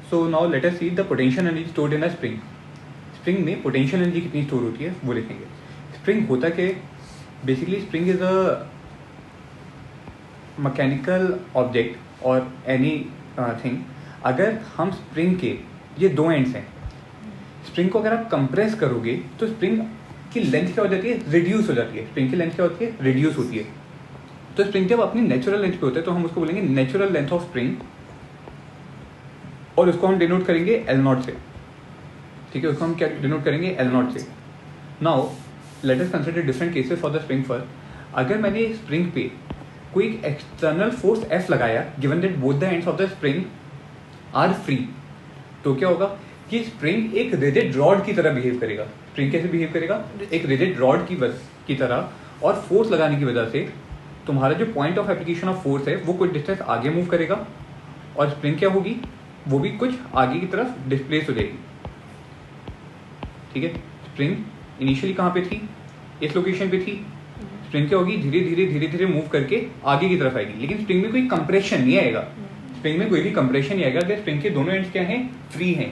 So now let us see the potential energy stored in a spring. Spring में potential energy कितनी store होती है वो लिखेंगे. स्प्रिंग होता क्या है? Basically spring is a mechanical object और एनी थिंग. अगर हम स्प्रिंग के ये दो एंड्स हैं, स्प्रिंग को अगर आप कंप्रेस करोगे तो स्प्रिंग की लेंथ क्या हो जाती है? रिड्यूस हो जाती है. स्प्रिंग की लेंथ क्या होती है? रिड्यूस होती है. तो स्प्रिंग जब अपनी नेचुरल लेंथ पे होता है तो हम उसको बोलेंगे नेचुरल लेंथ ऑफ स्प्रिंग, और उसको हम डिनोट करेंगे L0 से. ठीक है, उसको हम क्या डिनोट करेंगे? L0 से. Now let us consider different cases for the spring first. अगर मैंने स्प्रिंग पे कोई एक एक्सटर्नल फोर्स F लगाया, given that both the ends of the spring are free, तो क्या होगा कि स्प्रिंग एक रिजिड रॉड की तरह बिहेव करेगा. स्प्रिंग कैसे बिहेव करेगा? एक रिजिड रॉड की तरह. और फोर्स लगाने की वजह से तुम्हारा जो point of application of force है वो कुछ डिस्टेंस आगे मूव करेगा, और स्प्रिंग क्या होगी? वो भी कुछ आगे की तरफ डिस्प्लेस हो जाएगी. ठीक है, स्प्रिंग इनिशियली कहाँ पे थी? इस लोकेशन पे थी. स्प्रिंग क्या होगी? धीरे धीरे मूव करके आगे की तरफ आएगी. लेकिन स्प्रिंग में कोई कंप्रेशन नहीं आएगा. स्प्रिंग में कोई भी कंप्रेशन नहीं आएगा. अगर स्प्रिंग के दोनों एंड्स क्या हैं? फ्री हैं.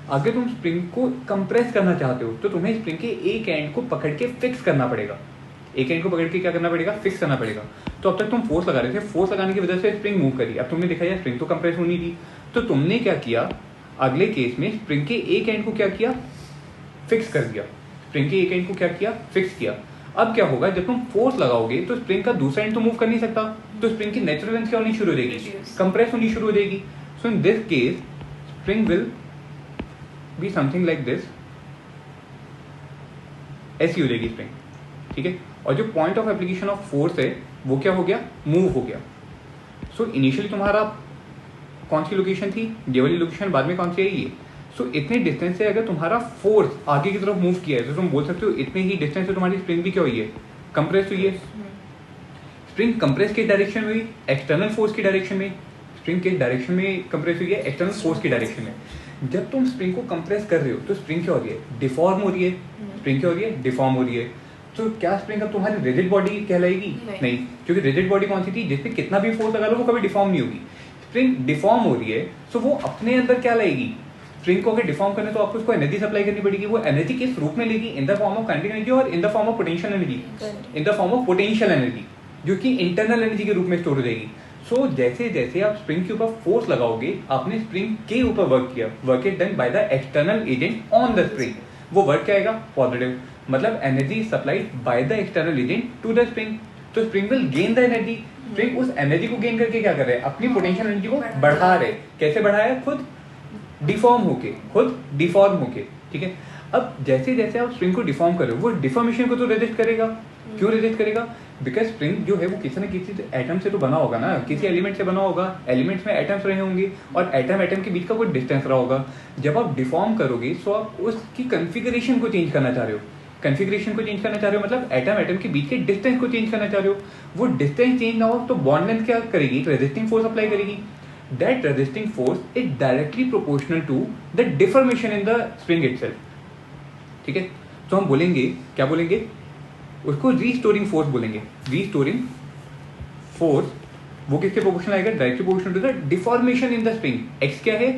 अगर तुम स्प्रिंग को कंप्रेस करना चाहते हो तो तुम्हें स्प्रिंग के एक एंड को पकड़ के फिक्स करना पड़ेगा. एक एंड को पकड़ के क्या करना पड़ेगा? फिक्स करना पड़ेगा. तो अब तक तुम फोर्स लगा रहे थे, फोर्स लगाने की वजह से स्प्रिंग मूव करी. अब तुमने देखा यार स्प्रिंग तो कंप्रेस होनी थी, तो तुमने क्या किया? अगले केस में स्प्रिंग के एक एंड को क्या किया? फिक्स कर दिया. स्प्रिंग के एक एंड को क्या किया? फिक्स किया. अब क्या होगा? जब तुम फोर्स लगाओगे तो स्प्रिंग का दूसरा एंड तो मूव कर नहीं सकता, तो स्प्रिंग की नेचुरल लेंथ क्या होनी शुरू हो जाएगी? कंप्रेस होनी शुरू हो जाएगी. So in this case spring will be something like this. ऐसी हो जाएगी स्प्रिंग. ठीक है, और जो point of application of force है वो क्या हो गया? मूव हो गया. सो इनिशियली तुम्हारा कौन सी लोकेशन थी? ये वाली लोकेशन. बाद में कौन सी है? ये. सो इतने डिस्टेंस से अगर तुम्हारा फोर्स आगे की तरफ मूव किया है तो तुम बोल सकते हो इतने ही डिस्टेंस से तुम्हारी स्प्रिंग भी क्या हुई है? कंप्रेस हुई है. स्प्रिंग कंप्रेस के डायरेक्शन में हुई, एक्सटर्नल फोर्स की डायरेक्शन में. स्प्रिंग के डायरेक्शन में कंप्रेस हुई है, एक्सटर्नल फोर्स की डायरेक्शन में. जब तुम स्प्रिंग को कंप्रेस कर रहे हो तो स्प्रिंग क्या हो रही है? डिफॉर्म हो रही है. स्प्रिंग क्या हो रही है? डिफॉर्म हो रही है. तो क्या स्प्रिंग अब तुम्हारी रिजिड बॉडी कहलाएगी? नहीं, क्योंकि रिजिड बॉडी कौन सी थी? जिसपे कितना भी फोर्स लगा लो वो कभी डिफॉर्म नहीं होगी. स्प्रिंग डिफॉर्म हो रही है, सो वो अपने अंदर क्या लाएगी? स्प्रिंग को अगर डिफॉर्म करने तो आपको उसको एनर्जी सप्लाई करनी पड़ेगी. वो एनर्जी किस रूप में लेगी? In the form of kinetic energy और in the form of potential energy. In the form of potential energy, जो कि इंटरनल एनर्जी के रूप में स्टोर हो जाएगी. सो जैसे जैसे आप स्प्रिंग के ऊपर फोर्स लगाओगे, आपने स्प्रिंग के ऊपर वर्क किया, work is done by the external agent on the spring. वो वर्क क्या आएगा? पॉजिटिव. मतलब energy supplied by the external agent to the spring. तो spring will gain the energy. Spring उस एनर्जी को गेन करके क्या कर रहे हैं? अपनी पोटेंशियल एनर्जी को बढ़ा रहे. कैसे बढ़ाया? खुद डिफॉर्म होके. ठीक है, अब जैसे जैसे आप स्प्रिंग को डिफॉर्म कर रहे हो, वो डिफॉर्मेशन को तो रेजिस्ट करेगा. क्यों रेजिस्ट करेगा? बिकॉज स्प्रिंग जो है वो किसी न किसी एटम से तो बना होगा ना, किसी एलिमेंट से बना होगा. एलिमेंट्स में एटम्स रहे होंगे और एटम एटम के बीच का कोई डिस्टेंस रहा होगा. जब आप डिफॉर्म करोगे तो आप उसकी कन्फिगरेशन को चेंज करना चाह रहे हो. कन्फिगरेशन को चेंज करना चाह रहे हो मतलब एटम एटम के बीच के डिस्टेंस को चेंज करना चाह रहे हो. वो डिस्टेंस चेंज ना हो तो बॉन्ड लेंथ क्या करेगी? एक रेजिस्टिंग फोर्स अप्लाई करेगी. That resisting force is directly proportional to the deformation in the spring itself. ठीक है, तो हम बोलेंगे क्या बोलेंगे? उसको रीस्टोरिंग फोर्स बोलेंगे. रीस्टोरिंग फोर्स वो किसके प्रोपोर्शनल आएगा? Directly proportional to the deformation in the spring. X क्या है?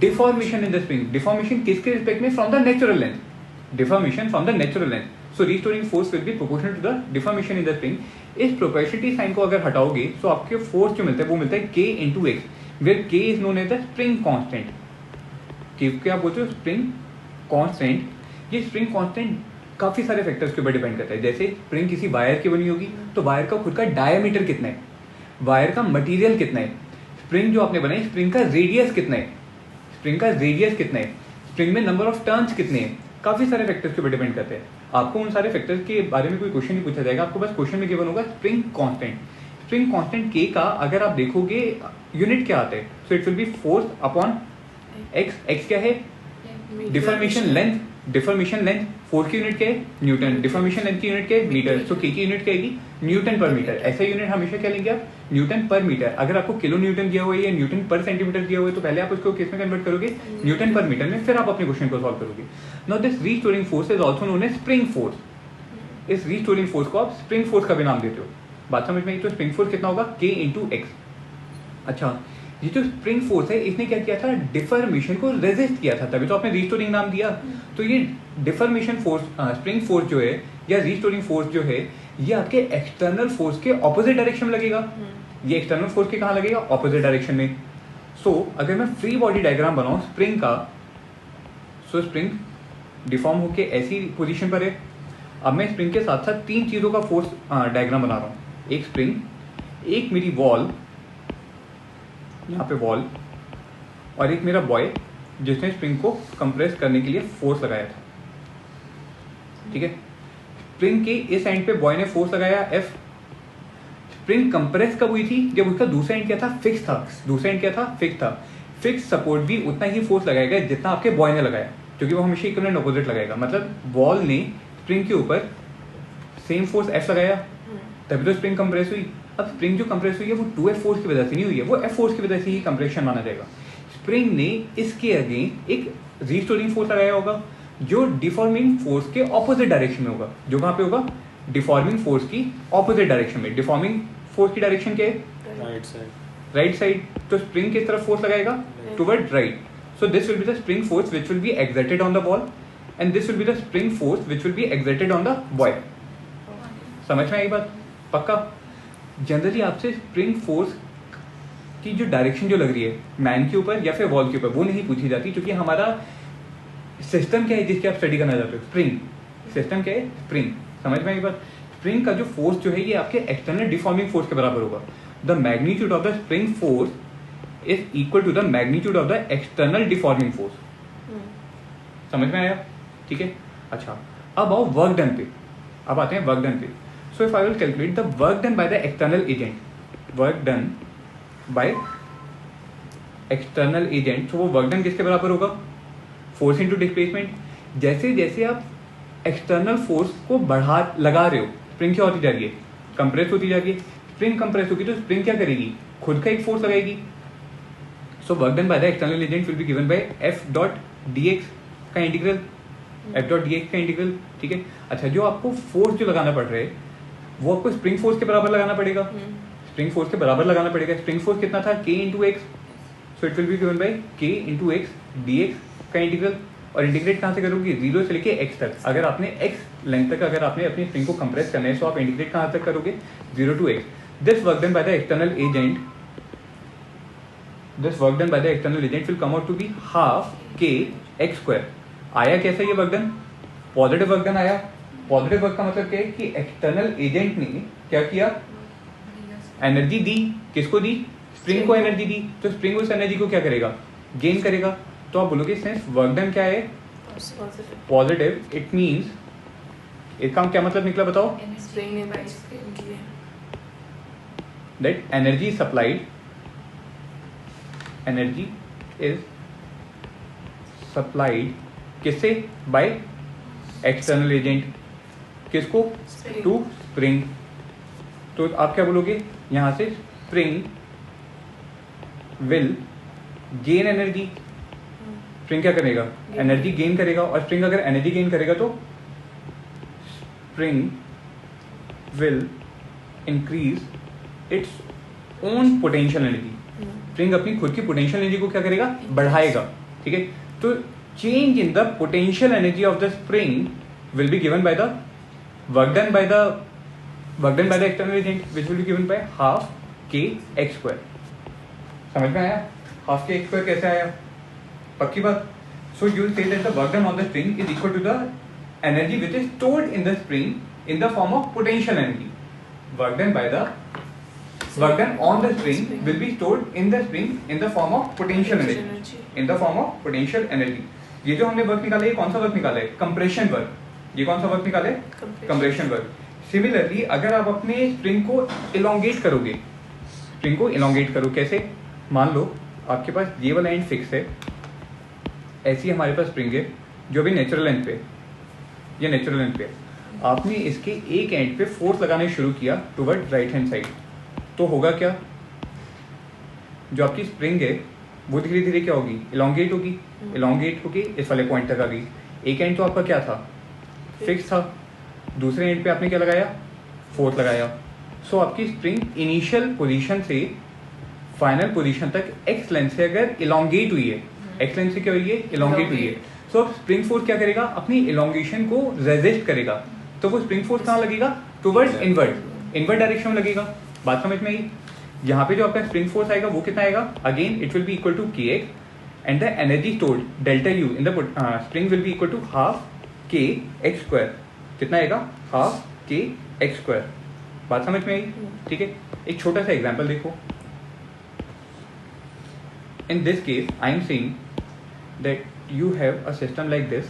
Deformation in the spring. Deformation किसके रिस्पेक्ट में? From the natural length. Deformation from the natural length. So restoring force will be proportional to the deformation in the spring. इस proportionality sign को अगर हटाओगे तो आपके force जो मिलता है वो मिलता है k into x, where k is known as the spring constant. क्या बोलते हो? Spring constant. ये स्प्रिंग कांस्टेंट काफी सारे फैक्टर्स के ऊपर डिपेंड करता है. जैसे स्प्रिंग किसी वायर की बनी होगी तो वायर का खुद का डायमीटर कितना है, वायर का मटेरियल कितना है, स्प्रिंग जो आपने बनाई स्प्रिंग का रेडियस कितना है, स्प्रिंग में नंबर ऑफ टर्न्स कितने हैं. काफी सारे फैक्टर्स के ऊपर डिपेंड करते हैं. आपको उन सारे फैक्टर्स के बारे में कोई क्वेश्चन नहीं पूछा जाएगा. आपको बस क्वेश्चन में गिवन होगा spring constant. Spring constant k का अगर आप देखोगे यूनिट क्या आता है? सो it will B force upon x. x क्या है? Deformation length. फोर्स की यूनिट क्या है? न्यूटन. डिफॉर्मेशन लेंथ की यूनिट क्या है? मीटर. सो k की यूनिट क्या आएगी? न्यूटन पर मीटर. ऐसा यूनिट हमेशा क्या लेंगे आप? न्यूटन पर मीटर. अगर आपको किलो न्यूटन दिया हुआ है या न्यूटन पर सेंटीमीटर दिया हुआ है तो पहले आप उसको किस में कन्वर्ट करोगे? न्यूटन पर मीटर में. फिर आप अपने क्वेश्चन को सॉल्व करोगे. Now this restoring force is also known as spring force. इस रीस्टोरिंग फोर्स को आप स्प्रिंग फोर्स का भी नाम देते हो. बात समझ में आई? तो स्प्रिंग फोर्स कितना होगा? k into x. अच्छा, ये जो स्प्रिंग फोर्स है इसने क्या किया था, डिफॉर्मेशन को रेजिस्ट किया था, तभी तो आपने रिस्टोरिंग नाम दिया। तो ये डिफॉर्मेशन फोर्स, स्प्रिंग फोर्स जो है या रिस्टोरिंग फोर्स जो है, ये आपके एक्सटर्नल फोर्स के ऑपोजिट डायरेक्शन में लगेगा। ये एक्सटर्नल फोर्स के कहाँ लगेगा, ऑपोजिट डायरेक्शन में। सो अगर मैं फ्री बॉडी डायग्राम बनाऊं स्प्रिंग का, सो स्प्रिंग डिफॉर्म होके ऐसी पोजीशन पर है। अब मैं स्प्रिंग के साथ साथ तीन चीज़ों का फोर्स डायग्राम बना रहा हूँ, एक स्प्रिंग, एक मेरी वॉल, यहाँ पे वॉल, और एक मेरा बॉय जिसने स्प्रिंग को कंप्रेस करने के लिए फोर्स लगाया था। ठीक है, स्प्रिंग के इस एंड पे बॉय ने फोर्स लगाया F। स्प्रिंग कंप्रेस कब हुई थी, जब उसका दूसरा एंड क्या था, फिक्स था। दूसरा एंड क्या था, फिक्स था। फिक्स सपोर्ट भी उतना ही फोर्स लगाएगा जितना आपके बॉय ने लगाया, क्योंकि वो हमेशा इक्विवेलेंट ऑपोजिट लगाएगा। मतलब वॉल ने स्प्रिंग के ऊपर सेम फोर्स F लगाया, तभी तो स्प्रिंग कंप्रेस हुई। अब स्प्रिंग जो कंप्रेस हुई है वो 2F फोर्स की वजह से नहीं हुई है, वो F फोर्स की वजह से ही कंप्रेशन माना जाएगा। स्प्रिंग ने इसके अगेंस्ट एक रिस्टोरिंग फोर्स लगाया होगा जो डिफॉर्मिंग फोर्स के ऑपोजिट डायरेक्शन में होगा। जो कहाँ पे होगा, डिफॉर्मिंग फोर्स की ऑपोजिट डायरेक्शन में। डिफॉर्मिंग फोर्स की डायरेक्शन क्या है, राइट साइड। Right side. तो स्प्रिंग किस तरफ फोर्स लगाएगा, toward right. So this will be the spring force which will B exerted on the ball, and this will be the spring force which will B exerted on the boy. समझ में आई बात, पक्का। Generally आपसे spring force की जो direction जो लग रही है मैन के ऊपर या फिर वॉल के ऊपर, वो नहीं पूछी जाती, क्योंकि हमारा सिस्टम क्या है जिसकी आप स्टडी करना चाहते हो, स्प्रिंग। सिस्टम क्या है, स्प्रिंग। समझ में आई बात। स्प्रिंग का जो फोर्स जो है ये आपके एक्सटर्नल डिफॉर्मिंग फोर्स के बराबर होगा। The magnitude of the spring force is equal to the magnitude of the external deforming force. समझ में आया, ठीक है। अच्छा, अब आओ वर्क डन पे। अब आते हैं वर्क डन पे। So if I will calculate the work done by the external agent, work done by external agent, तो वो वर्क डन किसके बराबर होगा, फोर्स इनटू डिस्प्लेसमेंट। जैसे जैसे आप एक्सटर्नल फोर्स को बढ़ा लगा रहे हो, स्प्रिंग क्या होती जा रही है, कंप्रेस होती जा रही है। स्प्रिंग कंप्रेस होगी तो स्प्रिंग क्या करेगी, खुद का एक फोर्स लगाएगी। So work done by the external agent will be given by F dot D X का integral, F dot D X का इंटीग्रल। ठीक है। अच्छा, जो आपको फोर्स जो लगाना पड़ रहा है वो आपको स्प्रिंग फोर्स के बराबर लगाना पड़ेगा। स्प्रिंग फोर्स के बराबर लगाना पड़ेगा। स्प्रिंग फोर्स कितना था, k into x. So it will be given bye k into x D X का इंटीग्रल। और इंटीग्रेट कहाँ से करोगे, 0 से लेके x तक। अगर आपने x लेंथ तक अगर आपने अपनी स्प्रिंग को कंप्रेस करना है तो आप इंटीग्रेट कहाँ तक करोगे, 0 to x। This work done by the external agent, this work done by the external agent will come out to be half k x square. आया कैसा ये work done, positive work done आया। Positive work का मतलब क्या है कि external agent ने क्या किया, एनर्जी दी। किसको दी, स्प्रिंग को एनर्जी दी। तो स्प्रिंग उस एनर्जी को क्या करेगा, गेन करेगा। तो आप बोलोगे सिंस वर्क डन क्या है, पॉजिटिव, इट मींस इसका क्या मतलब निकला बताओ, that energy supplied, energy is supplied किससे, बाय एक्सटर्नल एजेंट। किसको, टू स्प्रिंग। तो आप क्या बोलोगे यहां से, spring will gain energy. Spring क्या करेगा, एनर्जी गेन करेगा। और स्प्रिंग अगर एनर्जी गेन करेगा तो spring will increase its own potential energy. Spring अपनी खुद की पोटेंशियल एनर्जी को क्या करेगा, बढ़ाएगा। ठीक है। तो change in the potential energy of the spring will be given by the work done by the external agent which will be given by half k x square. समझ में आया, हाफ k x स्क्वायर कैसे आया, पक्की बात। So you will say that the work done on the spring is equal to the energy which is stored in the spring in the form of potential energy. Work done on the spring will be stored in the spring in the form of potential energy, in the form of potential energy. ये जो हमने work निकाला है कौन सा work निकाला है, compression work. ये कौन सा वर्क निकाले, कंप्रेशन वर्क। सिमिलरली अगर आप अपने स्प्रिंग को इलोंगेट करोगे, स्प्रिंग को इलोंगेट करो कैसे, मान लो आपके पास ये वाला एंड फिक्स है, ऐसी हमारे पास स्प्रिंग है जो भी नेचुरल लेंथ पे, ये नेचुरल लेंथ पे, आपने इसके एक एंड पे फोर्स लगाने शुरू किया टुवर्ड राइट हैंड साइड, तो होगा क्या, जो आपकी स्प्रिंग है वो धीरे धीरे क्या होगी, इलोंगेट होगी। इलोंगेट होगी इस वाले पॉइंट तक आ गई। एक एंड तो आपका क्या था, फिक्स था। दूसरे एंड पे आपने क्या लगाया, फोर्स लगाया। सो आपकी स्प्रिंग इनिशियल पोजीशन से फाइनल पोजीशन तक एक्स लेंथ से अगर इलोंगेट हुई है, एक्स लेंथ से क्या हुई है, इलोंगेट हुई है, सो अब स्प्रिंग फोर्स क्या करेगा, अपनी इलोंगेशन को रेजिस्ट करेगा, तो वो स्प्रिंग फोर्स कहाँ लगेगा, टुवर्ड्स इनवर्ड डायरेक्शन में लगेगा। बात समझ में आई। यहाँ पे जो आपका स्प्रिंग फोर्स आएगा वो कितना आएगा, again it will be equal to K X and the energy stored delta U in the spring will be equal to half के एक्स स्क्वायर। कितना आएगा, हाफ के एक्स स्क्वायर। बात समझ में आई, ठीक है। एक छोटा सा एग्जांपल देखो। In this case, I am saying that you have a system like this,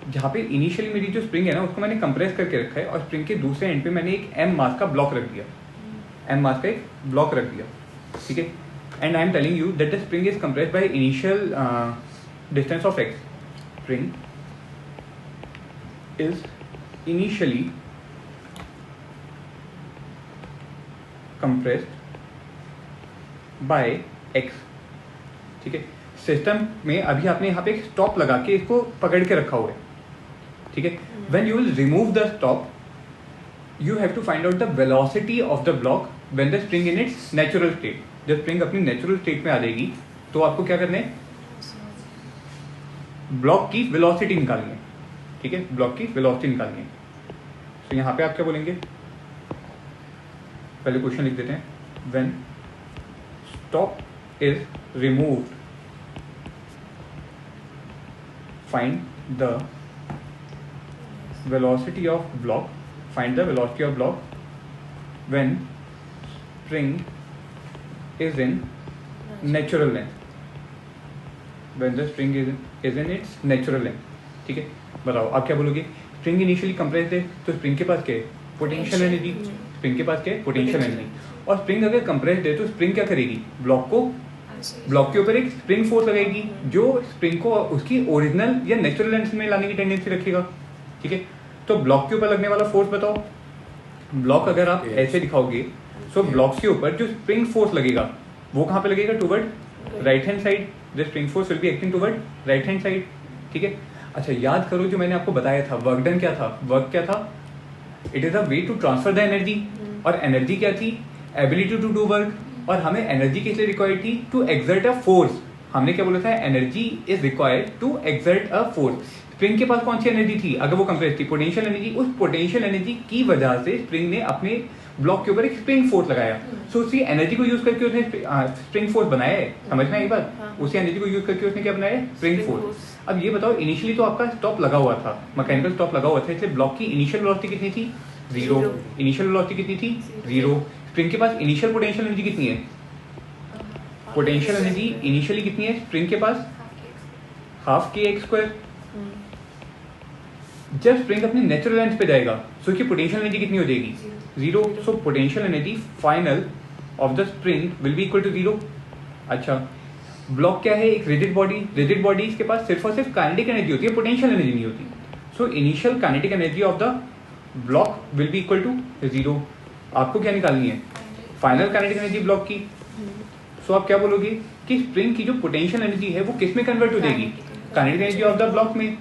जहाँ पे इनिशियली मेरी जो स्प्रिंग है ना उसको मैंने कंप्रेस करके रखा है और स्प्रिंग के दूसरे एंड पे मैंने एक m मास का ब्लॉक रख दिया, m मास का एक ब्लॉक रख दिया, ठीक है। And I am telling you that the spring is compressed by initial distance of x. Spring is initially compressed by x, ठीक है। सिस्टम में अभी आपने यहाँ पे एक स्टॉप लगा के इसको पकड़ के रखा हुआ है, ठीक है। When you will remove the stop you have to find out the velocity of the block when the spring in its natural state. जब स्प्रिंग अपनी नेचुरल स्टेट में आ जाएगी तो आपको क्या करना है, ब्लॉक की वेलोसिटी निकालनी है, ठीक है, ब्लॉक की वेलोसिटी निकालनी है। तो यहाँ पे आप क्या बोलेंगे, पहले क्वेश्चन लिख देते हैं। When stop is removed, find the velocity of block, find the velocity of block when spring is in natural length, when the spring is in its natural length, ठीक है। बताओ आप क्या बोलोगे, स्प्रिंग इनिशियली कंप्रेस्ड है तो spring के पास क्या है, पोटेंशियल एनर्जी, स्प्रिंग के पास क्या है, पोटेंशियल एनर्जी। और स्प्रिंग अगर कंप्रेस्ड है तो स्प्रिंग क्या करेगी, ब्लॉक के ऊपर एक स्प्रिंग फोर्स लगाएगी जो स्प्रिंग को उसकी ओरिजिनल या नेचुरल लेंथ में लाने की टेंडेंसी रखेगा, ठीक है। तो ब्लॉक के ऊपर लगने वाला फोर्स बताओ। ब्लॉक अगर आप ऐसे दिखाओगे तो ब्लॉक के ऊपर जो स्प्रिंग फोर्स लगेगा वो कहाँ पे लगेगा, toward right hand side. The spring force will be acting toward right hand side, ठीक है। अच्छा याद करो जो मैंने आपको बताया था, वर्क डन क्या था, वर्क क्या था, it is a way to transfer the energy. और एनर्जी क्या थी, एबिलिटी टू डू वर्क। और हमें एनर्जी किस लिए रिक्वायर्ड थी, टू एक्सर्ट अ फोर्स। हमने क्या बोला था, energy is required to exert a force. Spring के पास कौन सी एनर्जी थी, अगर वो कंप्रेस थी, पोटेंशियल एनर्जी। उस पोटेंशियल एनर्जी की वजह से स्प्रिंग ने अपने ब्लॉक के ऊपर एक स्प्रिंग फोर्स लगाया। सो उसी एनर्जी को यूज करके उसने स्प्रिंग फोर्स बनाया है। समझ में आई बात, उसी एनर्जी को यूज करके उसने क्या बनाया, स्प्रिंग फोर्स। अब ये बताओ, इनिशियली तो आपका स्टॉप लगा हुआ था, मैकेनिकल स्टॉप लगा हुआ था, इसलिए ब्लॉक की इनिशियल वेलोसिटी कितनी थी, 0। इनिशियल वेलोसिटी कितनी थी, 0। स्प्रिंग के पास इनिशियल पोटेंशियल एनर्जी कितनी है, पोटेंशियल एनर्जी इनिशियली कितनी है स्प्रिंग के पास, हाफ के एक्स स्क्वायर। जब स्प्रिंग अपनी नेचुरल लेंथ पे जाएगा तो उसकी पोटेंशियल एनर्जी कितनी हो जाएगी, 0। So potential energy final of the spring will be equal to 0। अच्छा, ब्लॉक क्या है, एक रिजिड बॉडी। रिजिड बॉडीज के पास सिर्फ और सिर्फ काइनेटिक एनर्जी होती है, पोटेंशियल एनर्जी नहीं होती। So initial kinetic energy of the block will be equal to 0। आपको क्या निकालनी है, फाइनल काइनेटिक एनर्जी ब्लॉक की। सो आप क्या बोलोगे कि स्प्रिंग की जो पोटेंशियल एनर्जी है वो किस में कन्वर्ट हो जाएगी, kinetic energy of the block में।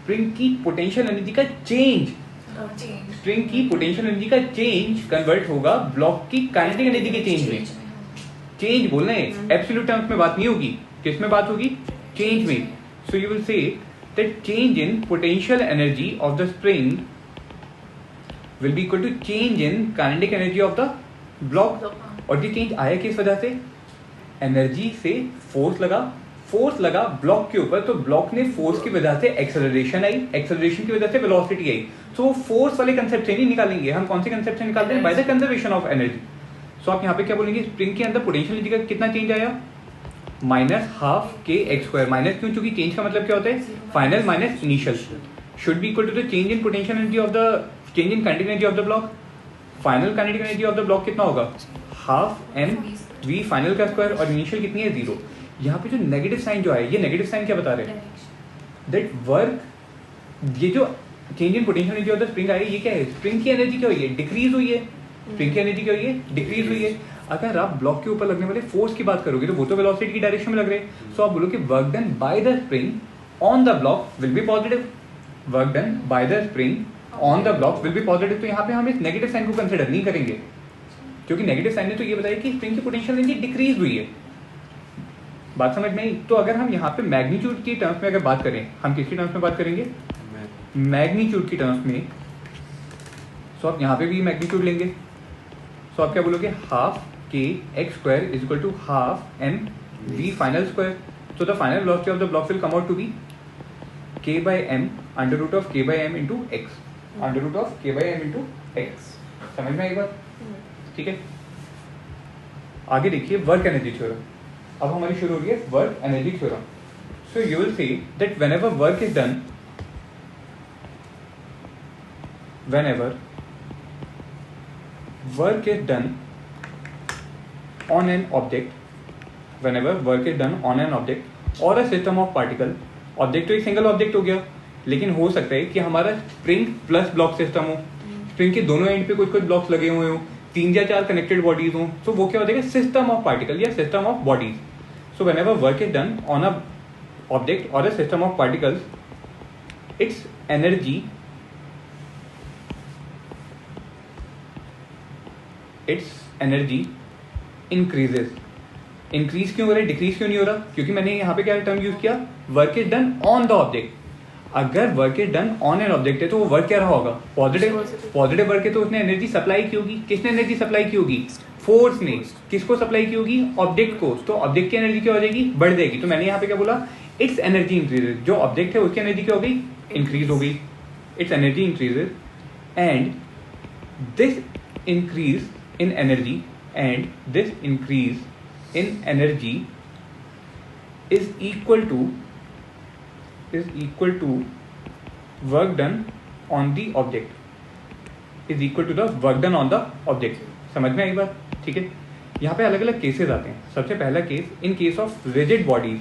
स्प्रिंग की पोटेंशियल एनर्जी का चेंज, स्प्रिंग की पोटेंशियल एनर्जी का चेंज कन्वर्ट होगा ब्लॉक की काइनेटिक एनर्जी के चेंज में। चेंज बोलना है, एब्सोल्यूट टर्म्स में बात नहीं होगी, किस में बात होगी, चेंज में। सो you will say that change in potential energy of the spring will be equal to change in kinetic energy of the block। और ये चेंज आया किस वजह से, एनर्जी से फोर्स लगा ब्लॉक के ऊपर, तो ब्लॉक ने फोर्स की वजह से एक्सेलरेशन आई, एक्सेलरेशन की वजह से वेलोसिटी आई। सो फोर्स वाले कंसेप्ट से नहीं निकालेंगे हम, कौन से कंसेप्ट से निकालते हैं, by the conservation of energy. So आप यहाँ पे क्या बोलेंगे, स्प्रिंग के अंदर पोटेंशियल एनर्जी का कितना चेंज आया, -12 के एक्स स्क्वायर। माइनस क्यों, चूंकि चेंज का मतलब क्या होता है, final minus initial, should be equal to the change in potential energy of the change in kinetic energy of the block. Final kinetic energy of the block कितना होगा, half mv final का square, और initial कितनी है, 0। यहाँ पे जो negative sign जो है, ये नेगेटिव साइन क्या बता रहे हैं, दैट वर्क, ये जो change in potential energy of the spring आई है, ये क्या है, स्प्रिंग की एनर्जी क्या हुई है, डिक्रीज हुई है। स्प्रिंग की एनर्जी क्या हुई है, डिक्रीज हुई है। अगर आप ब्लॉक के ऊपर लगने वाले फोर्स की बात करोगे तो वो तो वेलोसिटी की डायरेक्शन में लग रहे हैं। सो आप बोलो कि work done by the spring on the block will B positive. Work done by the spring on the block will B positive. तो यहाँ पे हम इस नेगेटिव साइन को कंसिडर नहीं करेंगे, क्योंकि नेगेटिव साइन ने तो ये बताया कि स्प्रिंग की पोटेंशियल एनर्जी डिक्रीज हुई है। बात समझ में आई? तो अगर हम यहाँ पे मैग्नीट्यूड की टर्म्स में अगर बात करें, हम किसकी टर्म्स में बात करेंगे? मैग्नीट्यूड की टर्म्स में। सो आप यहाँ पे भी मैग्नीट्यूड लेंगे, सो आप क्या बोलोगे? हाफ के x square is equal to half M we final square. So the final velocity of the block will come out to be k by m under root of k by m into x, under root of k by m into x. समझ में आई बात? ठीक है, आगे देखिए work energy theorem. अब हमारी शुरू हो रही है work energy theorem. So you will say that whenever work is done, whenever work is done on an object, whenever work is done on an object or a system of particle, object तो एक single object हो गया, लेकिन हो सकता है कि हमारा स्प्रिंग प्लस ब्लॉक सिस्टम हो, स्प्रिंग के दोनों एंड पे कुछ कुछ ब्लॉक्स लगे हुए हो, 3 या 4 कनेक्टेड बॉडीज हो, तो वो क्या हो जाएगा? सिस्टम ऑफ पार्टिकल या system of bodies. So whenever work is done on a object और a system of particles, its energy increases. Increase क्यों हो रहा है, डिक्रीज क्यों नहीं हो रहा? क्योंकि मैंने यहाँ पे क्या टर्म यूज किया? Work is done on the object. अगर work is done on an object है तो वो वर्क क्या रहा होगा? पॉजिटिव। पॉजिटिव वर्क है तो उसने एनर्जी सप्लाई की होगी। किसने एनर्जी सप्लाई की होगी? फोर्स ने। किसको सप्लाई की होगी? ऑब्जेक्ट को। तो ऑब्जेक्ट की एनर्जी क्या हो जाएगी? बढ़ जाएगी। तो मैंने यहाँ पे क्या बोला? It's energy increases. जो ऑब्जेक्ट है उसकी एनर्जी क्या हो गई? इंक्रीज हो गई। It's energy increases and this increase in energy, and this increase in energy is equal to work done on the object, is equal to the work done on the object। समझ में आई बात? ठीक है, यहाँ पे अलग अलग केसेस आते हैं। सबसे पहला case, in case of rigid bodies.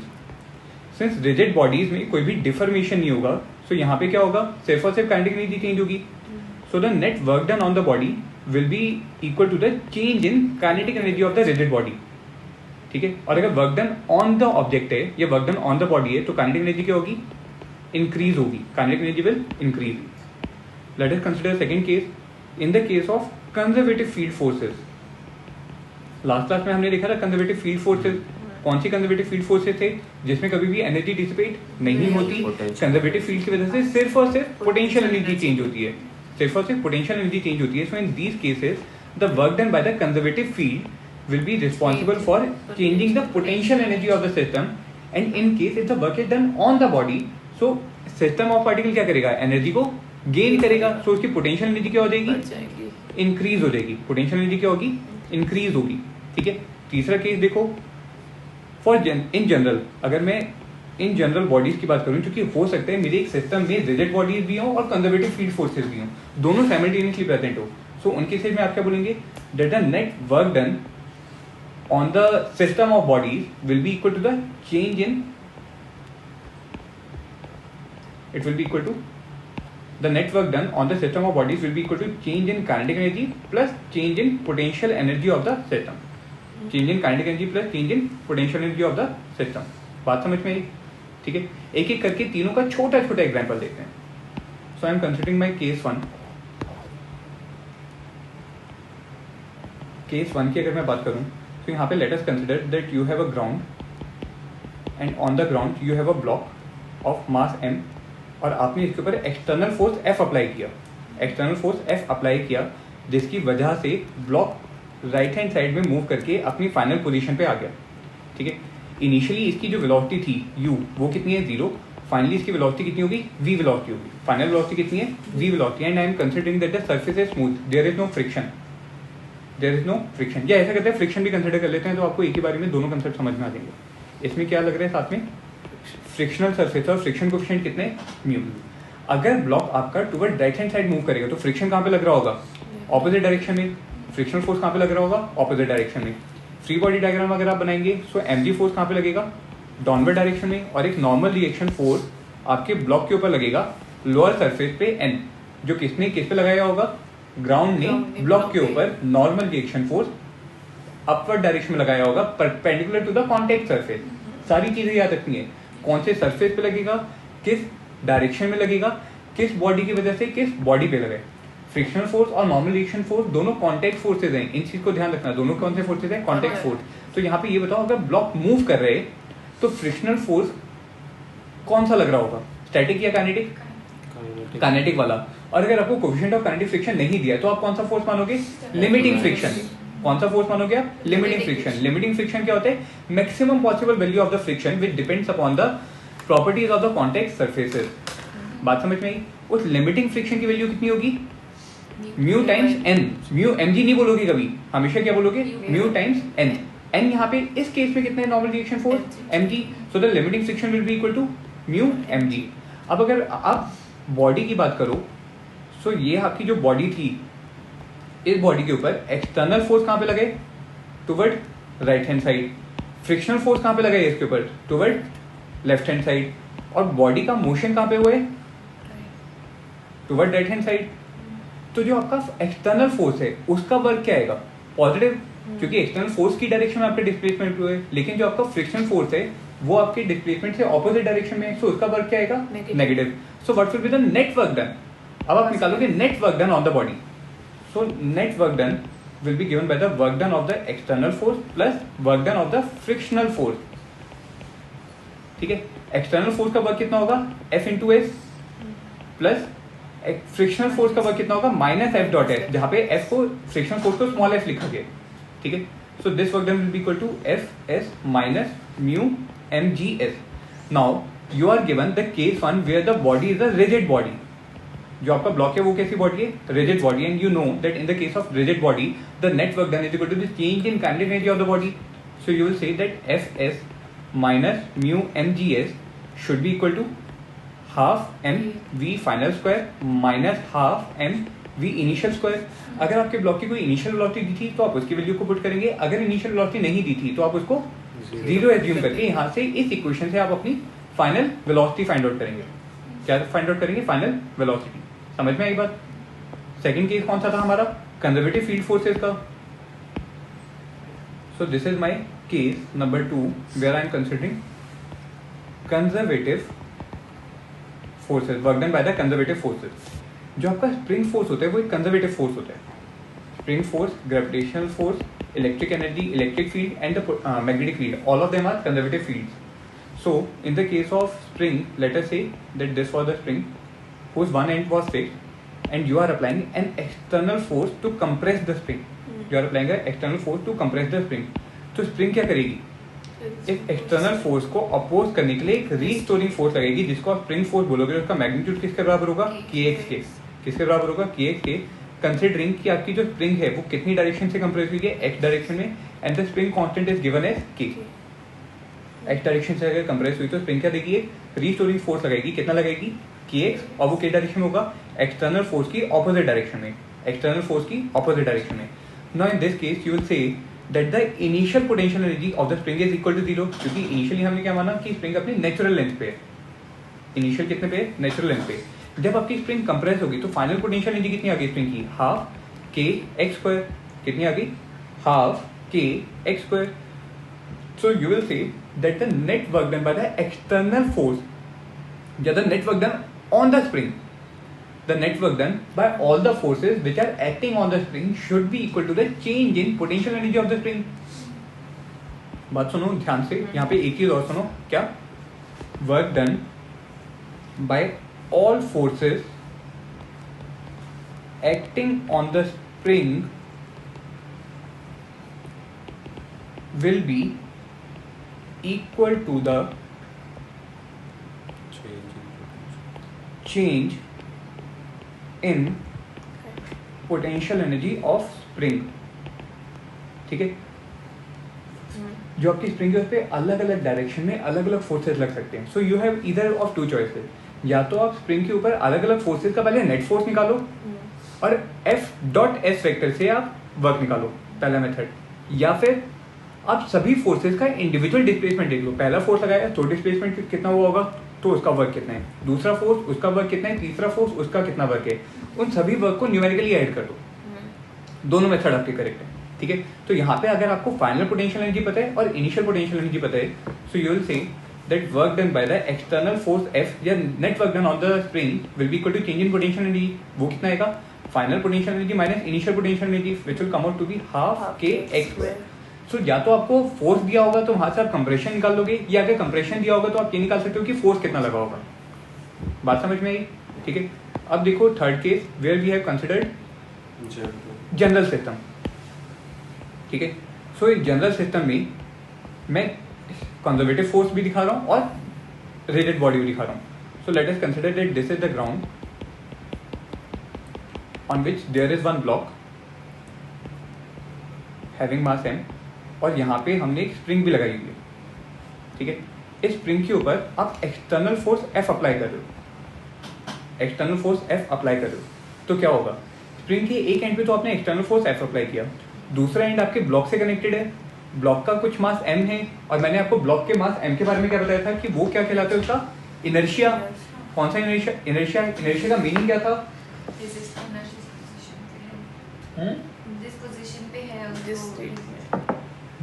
Since rigid bodies में कोई भी डिफॉर्मेशन नहीं होगा, सो यहाँ पे क्या होगा? सिर्फ और सिर्फ काइनेटिक एनर्जी चेंज होगी। So the net work done on the body will be equal to the change in kinetic energy of the rigid body। ठीक है, और अगर work done on the object है या work done on the body है तो kinetic energy क्या होगी? इंक्रीज होगी। Kinetic energy will increase. Late us consider second case, in the case of conservative field forces. Last class में हमने देखा था कंजर्वेटिव फील्ड फोर्सेस। कौन सी कंजर्वेटिव फील्ड फोर्सेस थे? जिसमें कभी भी एनर्जी डिसिपेट नहीं होती। कंजर्वेटिव फील्ड की वजह से सिर्फ और सिर्फ पोटेंशियल एनर्जी चेंज होती है। सिर्फ और सिर्फ पोटेंशियल एनर्जी चेंज होती है। So in these cases the work done by the conservative field will be responsible for changing the potential energy of the system. And in case if the work is done on the body, so system of particle क्या करेगा? Energy को gain करेगा। सो उसकी potential energy क्या हो जाएगी? Increase हो जाएगी। पोटेंशियल एनर्जी क्या होगी? इंक्रीज होगी। ठीक है, तीसरा केस देखो, फॉर इन जनरल, अगर मैं इन जनरल बॉडीज की बात करूं, क्योंकि हो सकता है मेरे एक सिस्टम में रिजिड बॉडीज भी हो और कंजर्वेटिव फील्ड फोर्सेस भी हो, दोनों साइमल्टेनियसली प्रेजेंट हो। सो उनके केस में आप क्या बोलेंगे? That the net work done on the system of bodies will be equal to the change in, it will be equal to the net work done on the system of bodies will be equal to change in kinetic energy plus change in potential energy of the system. Change in kinetic energy plus change in potential energy of the system. बात समझ में आई? ठीक है, एक एक करके तीनों का छोटा छोटा एग्जांपल देखते हैं। So I am considering my case 1। Case 1 की अगर मैं बात करूं तो यहाँ पे let us consider that you have a ground and on the ground you have a block of mass m, और आपने इसके ऊपर एक्सटर्नल फोर्स F अप्लाई किया। एक्सटर्नल फोर्स F अप्लाई किया जिसकी वजह से ब्लॉक राइट हैंड साइड में मूव करके अपनी फाइनल पोजीशन पे आ गया। ठीक है, इनिशियली इसकी जो वेलोसिटी थी u, वो कितनी है? 0। फाइनली इसकी वेलोसिटी कितनी होगी? v वेलोसिटी होगी। फाइनल वेलोसिटी कितनी है? v velocity. And I am considering that the surface is smooth, there is no friction. There is no friction, या ऐसा करते हैं फ्रिक्शन भी कंसीडर कर लेते हैं, तो आपको एक ही बारे में दोनों कंसेप्ट समझ में आ जाएंगे। इसमें क्या लग रहा है साथ में? फ्रिक्शनल सरफेस और फ्रिक्शन कोएफिशिएंट कितने? म्यू। अगर ब्लॉक आपका toward right hand side move करेगा तो फ्रिक्शन कहाँ पे लग रहा होगा? ऑपोजिट डायरेक्शन में। फ्रिक्शनल फोर्स कहाँ पे लग रहा होगा? ऑपोजिट डायरेक्शन में। फ्री बॉडी डायग्राम अगर आप बनाएंगे सो mg फोर्स कहाँ पे लगेगा? डाउनवर्ड डायरेक्शन में। और एक नॉर्मल रिएक्शन फोर्स आपके ब्लॉक के ऊपर लगेगा लोअर सरफेस पे n, जो किसने किस पे लगाया होगा? ग्राउंड ने ब्लॉक के ऊपर normal reaction force upward direction में लगाया होगा, perpendicular to the contact surface. सारी चीजें याद रखनी है, कौन से सरफेस पे लगेगा, किस डायरेक्शन में लगेगा, किस बॉडी की वजह से किस बॉडी पे लगे। फ्रिक्शनल फोर्स और नॉर्मल रिएक्शन फोर्स दोनों कॉन्टैक्ट फोर्सेज हैं, इन चीज को ध्यान रखना, दोनों कौन से फोर्सेज हैं, कॉन्टैक्ट फोर्स। तो यहाँ पे ये बताओ अगर ब्लॉक मूव कर रहे तो फ्रिक्शनल फोर्स कौन सा लग रहा होगा, स्टैटिक या काइनेटिक, काइनेटिक वाला। और अगर आपको कोएफिशिएंट ऑफ काइनेटिक फ्रिक्शन नहीं दिया तो आप कौन सा फोर्स मानोगे, लिमिटिंग फ्रिक्शन। कौन सा फोर्स मानोगे आप, लिमिटिंग फ्रिक्शन। लिमिटिंग फ्रिक्शन क्या होता है, maximum possible value of the friction which depends upon the properties of the contact surfaces. बात समझ में आई। उस लिमिटिंग फ्रिक्शन की वैल्यू कितनी होगी, mu times n. Mu mg नहीं बोलोगे कभी, हमेशा क्या बोलोगे, म्यू टाइम्स एन। एन यहाँ पे इस केस में कितने है, normal reaction force mg, so the limiting friction will be equal to mu mg। अब अगर आप बॉडी की बात करो, सो ये आपकी जो बॉडी थी, इस बॉडी के ऊपर एक्सटर्नल फोर्स कहाँ पे लगे, toward right hand side. Frictional force कहाँ पे लगा है, इसके ऊपर टुवर्ड लेफ्ट हैंड साइड। और बॉडी का मोशन कहाँ पे हुआ है, टुवर्ड राइट हैंड साइड। तो जो आपका एक्सटर्नल फोर्स है उसका वर्क क्या आएगा, पॉजिटिव, क्योंकि एक्सटर्नल फोर्स की डायरेक्शन में आपके डिस्प्लेसमेंट हुए। लेकिन जो आपका फ्रिक्शन फोर्स है वो आपके डिस्प्लेसमेंट से ऑपोजिट डायरेक्शन में है, सो उसका वर्क क्या आएगा, negative. So what will be the net work done. अब आप निकालोगे net work done on the body. So net work done will be given by the work done of the external force plus work done of the frictional force. ठीक है, external force का work कितना होगा, F into S, plus frictional force का work कितना होगा, minus F dot S, जहां पे एफ को, फ्रिक्शनल फोर्स को स्मॉल एफ लिखा गया। ठीक है, so this work done will be equal to f s minus mu m g s. Now you are given the case one where the body is a rigid body. जो आपका block है वो कैसी body है, rigid body. And you know that in the case of rigid body the net work done is equal to the change in kinetic energy of the body. So you will say that f s minus mu m g s should be equal to half M we final square minus half M we initial square. अगर आपके block की कोई initial velocity दी थी तो आप उसकी value को put करेंगे, अगर इनिशियल वेलोसिटी नहीं दी थी तो आप उसको जीरो एज्यूम करके यहाँ से इस इक्वेशन से आप अपनी फाइनल वेलोसिटी फाइंड आउट करेंगे। क्या फाइंड आउट करेंगे, फाइनल वेलोसिटी। समझ में आई बात। सेकंड केस कौन सा था हमारा, कंजर्वेटिव फील्ड फोर्सेस का। So this is my case number 2 where I am considering conservative forces, work done by the conservative forces. जो आपका स्प्रिंग फोर्स होता है वो एक कंजर्वेटिव फोर्स होता है। Spring force, gravitational force, electric energy, electric field and the magnetic field, all of them are conservative fields. So in the case of spring, let us say that this was the spring whose one end was fixed and you are applying an external force to compress the spring. You are applying an external force to compress the spring. तो spring क्या करेगी, इस external force को oppose करने के लिए एक restoring force लगेगी जिसको आप स्प्रिंग फोर्स बोलोगे। उसका मैग्नीट्यूड किसके बराबर होगा, kx के। किसके बराबर होगा, kx के। कंसिडरिंग कि आपकी जो स्प्रिंग है वो कितनी डायरेक्शन से कंप्रेस हुई है, x डायरेक्शन में, and the spring constant is given as k। x direction से अगर कंप्रेस हुई तो स्प्रिंग क्या देगी, एक रीस्टोरिंग फोर्स लगेगी। कितना लगेगी, kx, और वो k डायरेक्शन होगा, एक्सटर्नल फोर्स की ऑपोजिट डायरेक्शन में, एक्सटर्नल फोर्स की ऑपोजिट डायरेक्शन में। Now in this case you will say that the initial potential energy of the spring is equal to 0, क्योंकि इनिशियली हमने क्या माना कि स्प्रिंग अपनी नेचुरल लेंथ पे है। इनिशियल कितने पे, नेचुरल लेंथ पे। जब आपकी स्प्रिंग कंप्रेस होगी तो फाइनल पोटेंशियल एनर्जी कितनी आ गई स्प्रिंग की, हाफ के एक्स स्क्वायर। कितनी आ गई, हाफ के x square. So you will से that the net work done by the external force, the net work done on the spring, the net work done by all the forces which are acting on the spring should be equal to the change in potential energy of the spring. बात सुनो ध्यान से, यहाँ पे एक चीज और सुनो, क्या, work done by all forces acting on the spring will be equal to the change in potential energy of spring. ठीक है, जो आपकी स्प्रिंग है उस पे अलग अलग डायरेक्शन में अलग अलग फोर्सेस लग सकते हैं। So you have either of two choices, या तो आप स्प्रिंग के ऊपर अलग अलग फोर्सेस का पहले नेट फोर्स निकालो और F डॉट एस वेक्टर से आप वर्क निकालो, पहला मेथड, या फिर आप सभी फोर्सेस का इंडिविजुअल डिस्प्लेसमेंट देख लो। पहला फोर्स लगाया तो डिस्प्लेसमेंट कितना हुआ होगा, तो उसका वर्क कितना है, दूसरा फोर्स उसका वर्क कितना है, तीसरा फोर्स उसका कितना वर्क है, उन सभी वर्क को न्यूमेरिकली ऐड कर दो। दोनों मेथड आपके करेक्ट है। ठीक है, तो यहाँ पे अगर आपको फाइनल पोटेंशियल एनर्जी पता है और इनिशियल पोटेंशियल एनर्जी पता है, सो यू विल से that work done by the external force F या net work done on the spring will be equal to change in potential energy. वो कितना आएगा? Final potential energy minus initial potential energy, which will come out to be half k x square. So या तो आपको force दिया होगा तो वहां से आप कंप्रेशन निकाल लोगे, या अगर कंप्रेशन दिया होगा तो आप ये निकाल सकते हो कि फोर्स कितना लगा होगा. बात समझ में आई? ठीक है. अब देखो third case where we have considered general system. ठीक है. सो इस जनरल सिस्टम में मैं कंजर्वेटिव फोर्स भी दिखा रहा हूँ और रिजिड बॉडी भी दिखा रहा हूँ. So let us consider that this is the ground on which there is one block having mass m, और यहाँ पे हमने एक स्प्रिंग भी लगाई हुई है. ठीक है. इस स्प्रिंग के ऊपर आप एक्सटर्नल फोर्स F अप्लाई कर रहे हो. एक्सटर्नल फोर्स F अप्लाई कर रहे हो तो क्या होगा? स्प्रिंग के एक एंड पे तो आपने एक्सटर्नल फोर्स F अप्लाई किया, दूसरा एंड आपके ब्लॉक से कनेक्टेड है. ब्लॉक का कुछ मास m है, और मैंने आपको ब्लॉक के मास m के बारे में क्या बताया था कि वो क्या कहलाता है? उसका इनर्शिया. कौन सा इनर्शिया? इनर्शिया का मीनिंग क्या था?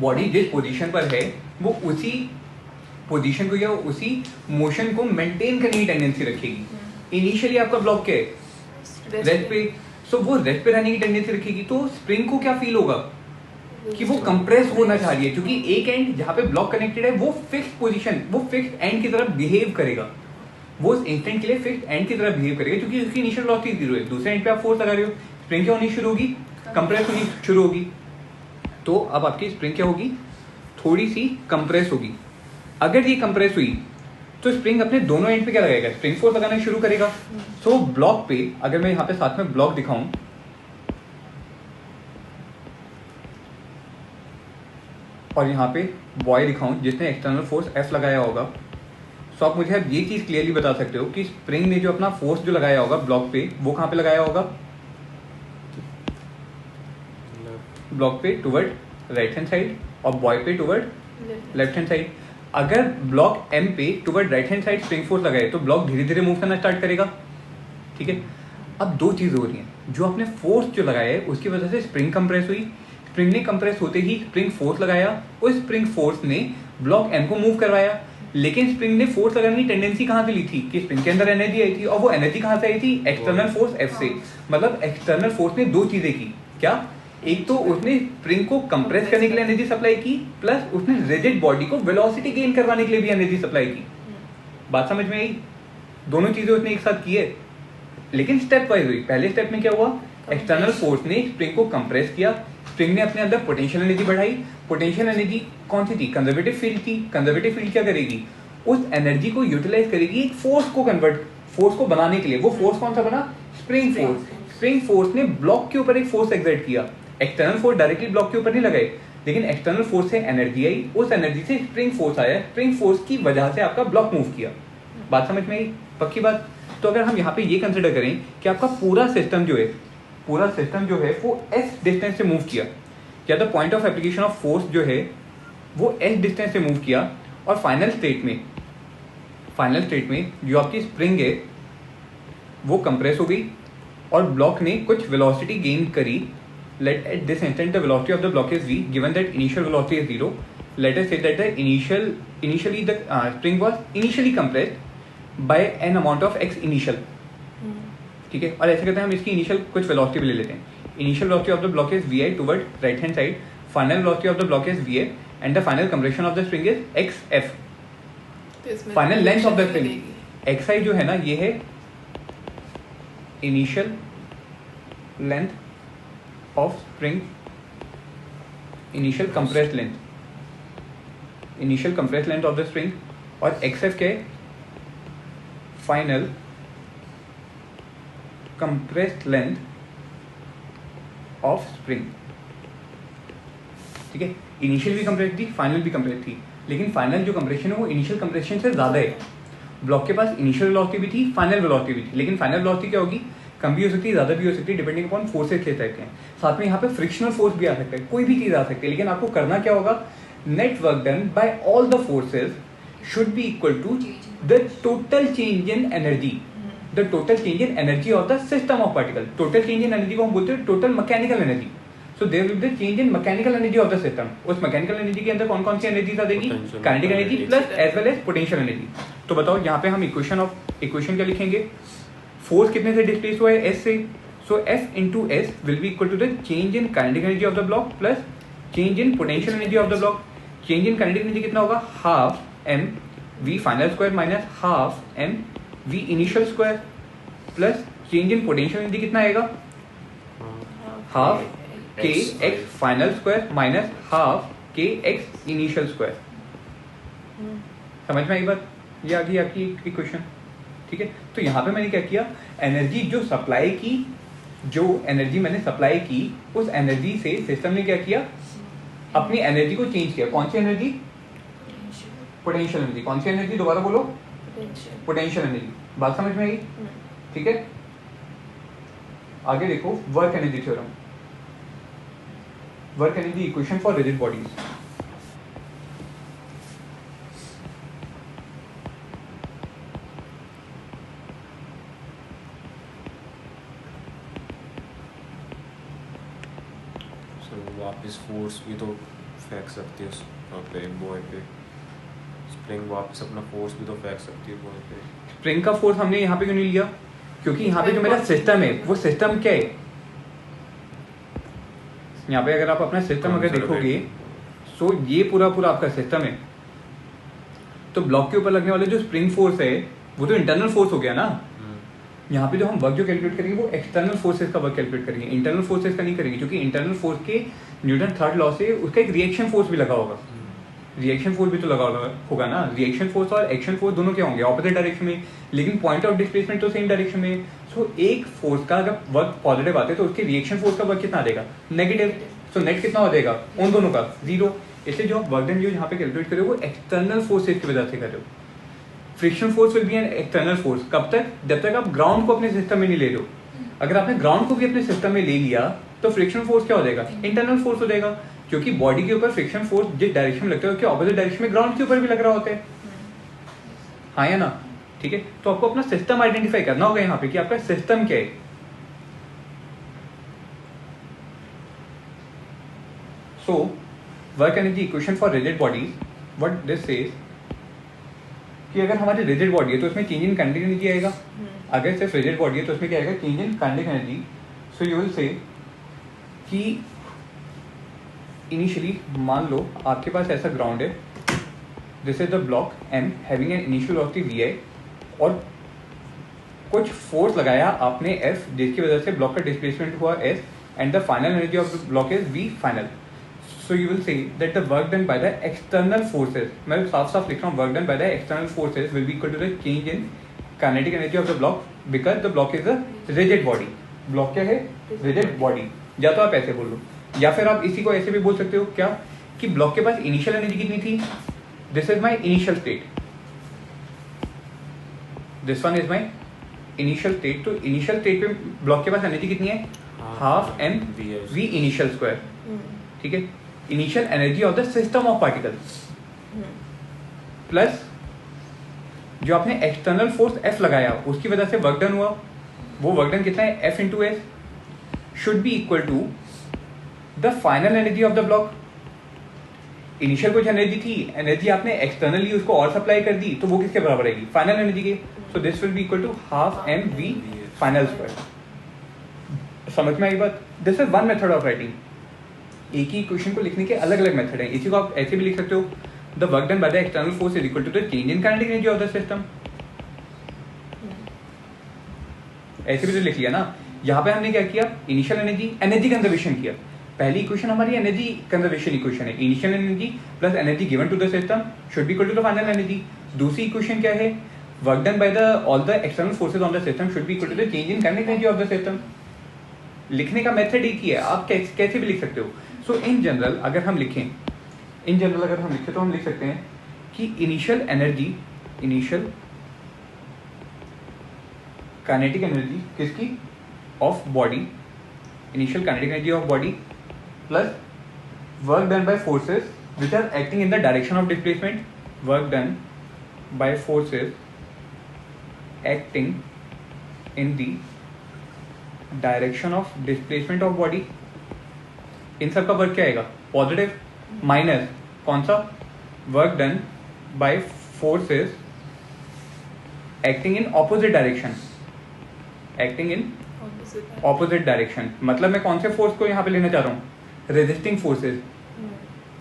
बॉडी जिस पोजीशन पर है वो उसी पोजीशन को या उसी मोशन को मेंटेन करने की टेंडेंसी रखेगी. इनिशियली आपका ब्लॉक क्या है? रेस्ट पे. सो वो रेस्ट पे रहने की टेंडेंसी रखेगी. तो स्प्रिंग को क्या फील होगा कि वो कंप्रेस होना चाह रही है, क्योंकि एक एंड जहां पे ब्लॉक कनेक्टेड है वो फिक्स पोजीशन, वो फिक्स एंड की तरफ बिहेव करेगा. वो इंस्टेंट के लिए फिक्स एंड की तरफ बिहेव करेगा क्योंकि उसकी इनिशियल वेलोसिटी 0 है. दूसरे एंड पे आप फोर्स लगा रहे हो, स्प्रिंग क्या होनी शुरू होगी? कंप्रेस होनी शुरू होगी. तो अब आपकी स्प्रिंग क्या होगी? थोड़ी सी कंप्रेस होगी. अगर ये कंप्रेस हुई तो स्प्रिंग अपने दोनों एंड पे क्या लगाएगा? स्प्रिंग फोर्स लगाना शुरू करेगा. सो ब्लॉक पे अगर मैं यहाँ पे साथ में ब्लॉक दिखाऊं, और यहाँ पे बॉय दिखाऊं जिसने एक्सटर्नल फोर्स F लगाया होगा, तो आप मुझे अब ये चीज क्लियरली बता सकते हो कि स्प्रिंग ने जो अपना फोर्स जो लगाया होगा ब्लॉक पे, वो कहाँ पे लगाया होगा? ब्लॉक पे टुवर्ड राइट हैंड साइड, और बॉय पे टुवर्ड लेफ्ट हैंड साइड. अगर ब्लॉक M पे toward right hand side spring force लगाए तो ब्लॉक धीरे धीरे मूव करना स्टार्ट करेगा. ठीक है. अब दो चीजें हो रही हैं. जो आपने फोर्स जो लगाया है उसकी वजह से स्प्रिंग कंप्रेस हुई. स्प्रिंग ने कंप्रेस होते ही स्प्रिंग फोर्स लगाया, उस स्प्रिंग फोर्स ने ब्लॉक M को मूव करवाया. लेकिन स्प्रिंग ने फोर्स लगाने की टेंडेंसी कहां से ली थी कि स्प्रिंग के अंदर एनर्जी आई थी, और वो एनर्जी कहां से आई थी? एक्सटर्नल फोर्स F से. मतलब एक्सटर्नल फोर्स ने दो चीजें की. क्या? एक तो उसने स्प्रिंग को कंप्रेस करने के लिए एनर्जी सप्लाई की, प्लस उसने रिजिड बॉडी को वेलोसिटी गेन करवाने के लिए भी एनर्जी सप्लाई की. बात समझ में आई? दोनों चीजें उसने एक साथ की है, लेकिन स्टेप वाइज हुई. पहले स्टेप में क्या हुआ? एक्सटर्नल फोर्स ने स्प्रिंग को कंप्रेस किया, स्प्रिंग ने अपने अंदर पोटेंशियल एनर्जी बढ़ाई. पोटेंशियल एनर्जी कौन सी थी? कंजर्वेटिव फील्ड थी. कंजर्वेटिव फील्ड क्या करेगी? उस एनर्जी को यूटिलाइज करेगी एक फोर्स को कन्वर्ट, फोर्स को बनाने के लिए. वो फोर्स कौन सा बना? Spring force. स्प्रिंग फोर्स ने ब्लॉक के ऊपर एक फोर्स एक्सर्ट किया. एक्सटर्नल फोर्स डायरेक्टली ब्लॉक के ऊपर नहीं लगाए, लेकिन एक्सटर्नल फोर्स से एनर्जी आई, उस एनर्जी से स्प्रिंग फोर्स आया, स्प्रिंग फोर्स की वजह से आपका ब्लॉक मूव किया. बात समझ में आई? पक्की बात. तो अगर हम यहाँ पे ये कंसिडर करें कि आपका पूरा सिस्टम जो है, पूरा सिस्टम जो है वो s डिस्टेंस से मूव किया, या the point of application of force जो है वो s डिस्टेंस से मूव किया, और फाइनल स्टेट में जो आपकी स्प्रिंग है वो कंप्रेस हो गई और ब्लॉक ने कुछ वेलोसिटी गेन करी. Let at this instant the velocity of the block is v, given that initial velocity is 0. Let us say that the initially the spring was initially compressed by an amount of x initial. ठीक है. और ऐसे करते हैं हम इसकी initial कुछ velocity भी ले लेते हैं. Initial velocity of the block is vi toward right hand side, final velocity of the block is va, and the final compression of the spring is xf. Final length of the spring xi जो है ना, ये है initial length of spring, initial compressed length of the spring, और xf क्या है? final compressed length of spring. ठीक है. इनिशियल भी कंप्रेस थी, फाइनल भी कंप्रेस थी, लेकिन फाइनल जो कंप्रेशन है वो इनिशियल कंप्रेशन से ज्यादा है. ब्लॉक के पास इनिशियल वेलोसिटी भी थी, फाइनल वेलोसिटी भी थी, लेकिन फाइनल वेलोसिटी क्या होगी? कम भी हो सकती है, ज्यादा भी हो सकती है, डिपेंडिंग अपॉन फोर्सेस के सकते हैं. साथ में यहाँ पे फ्रिक्शनल फोर्स भी आ सकता है, कोई भी चीज आ सकती है, लेकिन आपको करना क्या होगा? Net work done by all the forces should be equal to the total change in energy, the total change in energy of the system of particle. Total change in energy को हम बोलते हैं total mechanical energy. So there will be the change in mechanical energy of the system. उस mechanical energy के अंदर कौन कौन सी एनर्जी आ जाएगी? Kinetic energy plus as well as potential energy. तो बताओ यहाँ पे हम इक्वेशन क्या लिखेंगे? फोर्स कितने से डिस्प्लेस हुआ है? एस से। So F into S will be equal to the change in kinetic energy of the block plus change in potential energy of the block. Change in kinetic energy कितना होगा? Half M we final square minus half M we initial square plus change in potential energy कितना आएगा? Half के X final square minus half के X initial square. समझ में आई बात? ये आ गई आपकी इक्वेशन। ठीक है, तो यहाँ पे मैंने क्या किया, एनर्जी जो सप्लाई की, जो एनर्जी मैंने सप्लाई की, उस एनर्जी से सिस्टम ने क्या किया, अपनी एनर्जी को चेंज किया। कौन सी एनर्जी? Potential energy. कौन सी एनर्जी? दोबारा बोलो। Potential energy. बात समझ में आई? ठीक है, आगे देखो work energy theorem. Work energy equation for rigid bodies. वापस फोर्स भी तो फेंक सकती है उस पे बॉय पे। स्प्रिंग वापस अपना फोर्स भी तो फेंक सकती है बॉय पे। स्प्रिंग का फोर्स हमने यहाँ पे क्यों नहीं लिया? क्योंकि यहाँ पे जो मेरा सिस्टम है, वो सिस्टम क्या है? यहाँ पे अगर आप अपना सिस्टम अगर देखोगे, सो ये पूरा आपका सिस्टम है। तो ब्लॉक के ऊपर लगने वाले जो स्प्रिंग फोर्स है, वो तो इंटरनल फोर्स हो गया ना। यहाँ पे जो हम वर्क जो कैलकुलेट करेंगे, वो एक्सटर्नल फोर्सेस का वर्क कैलकुलेट करेंगे, इंटरनल फोर्सेस का नहीं करेंगे। क्योंकि इंटरनल फोर्स के न्यूटन थर्ड लॉ से उसका एक रिएक्शन फोर्स भी लगा होगा। रिएक्शन फोर्स भी तो लगा होगा ना। रिएक्शन फोर्स और एक्शन फोर्स दोनों क्या होंगे? ऑपोजिट डायरेक्शन में, लेकिन पॉइंट ऑफ डिस्प्लेसमेंट तो सेम डायरेक्शन में। सो एक फोर्स का अगर वर्क पॉजिटिव आते तो उसके रिएक्शन फोर्स का वर्क कितना आ जाएगा? नेगेटिव। सो नेट कितना हो जाएगा उन दोनों का? जीरो। इसलिए जो वर्क डन जो यहाँ पे कैलकुलेट करो, वो एक्सटर्नल फोर्सेस की वजह से कर रहे हो। Friction force will B an external force. कब तक? जब तक आप ग्राउंड को अपने सिस्टम में नहीं ले रहे हो। अगर आपने ग्राउंड को भी अपने सिस्टम में ले लिया तो फ्रिक्शन फोर्स क्या हो जाएगा? इंटरनल फोर्स हो जाएगा। क्योंकि बॉडी के ऊपर फ्रिक्शन फोर्स जिस डायरेक्शन में लगता है, उसके ऑपोजिट डायरेक्शन में ग्राउंड के ऊपर भी लग रहा होता है। हाँ या ना? ठीक है, तो आपको अपना सिस्टम आइडेंटिफाई करना होगा यहाँ पे कि आपका सिस्टम क्या है। So work energy equation for rigid bodies, what this says कि अगर हमारी रिजिड बॉडी है तो उसमें चेंज इन काइनेटिक एनर्जी आएगा। अगर सिर्फ रिजिड बॉडी है तो उसमें क्या आएगा? Change in kinetic energy. So you will से कि इनिशियली मान लो आपके पास ऐसा ग्राउंड है, this is the block M having an initial velocity V I, और कुछ फोर्स लगाया आपने एफ, जिसकी वजह से ब्लॉक का डिस्प्लेसमेंट हुआ s, and the final energy of the block is v final. So you will say that the work done by the external forces, मैं साफ लिख रहा हूँ, work done by the external forces will be equal to the change in kinetic energy of the block because the block is a rigid body. Block क्या है? Rigid body. या तो आप ऐसे बोल लो, या फिर आप इसी को ऐसे भी बोल सकते हो क्या, कि ब्लॉक के पास इनिशियल एनर्जी कितनी थी? This is my initial state, this one is my initial state. तो इनिशियल स्टेट पे ब्लॉक के पास एनर्जी कितनी है? Half M we initial square. ठीक है, initial energy of the system of particles plus जो आपने एक्सटर्नल फोर्स एफ लगाया उसकी वजह से वर्क डन हुआ, वो वर्क डन कितना है? F into s should be equal to the final energy of the block. Initial कुछ एनर्जी थी, एनर्जी आपने एक्सटर्नली उसको और सप्लाई कर दी, तो वो किसके बराबर आएगी? फाइनल एनर्जी के। So this will be equal to half M we final square. समझ में आई बात? This is one method of writing. एक ही इक्वेशन को लिखने के अलग अलग मेथड है। इसी को आप ऐसे भी लिख सकते हो, the work done by the external force is equal to the change in kinetic energy of the system. ऐसे भी तो लिख लिया ना। यहाँ पे हमने क्या किया? इनिशियल एनर्जी कंजर्वेशन किया। पहली इक्वेशन हमारी एनर्जी कंजर्वेशन इक्वेशन है, initial energy plus energy given to the system should be equal to the final energy. दूसरी इक्वेशन क्या है? Work done by the all the external forces on the system should be equal to the change in kinetic energy of the system. लिखने का method एक ही है, आप कैसे भी लिख सकते हो। सो इन जनरल अगर हम लिखें तो हम लिख सकते हैं कि इनिशियल काइनेटिक एनर्जी किसकी? Of body, initial kinetic energy of body plus work done by forces which are acting in the direction of displacement, work done by forces acting in the direction of displacement of body इन सब का work क्या आएगा, positive, minus कौन सा, work done by forces acting in opposite direction, acting in opposite direction. मतलब मैं कौन से फोर्स को यहाँ पे लेना चाह रहा हूँ, resisting forces,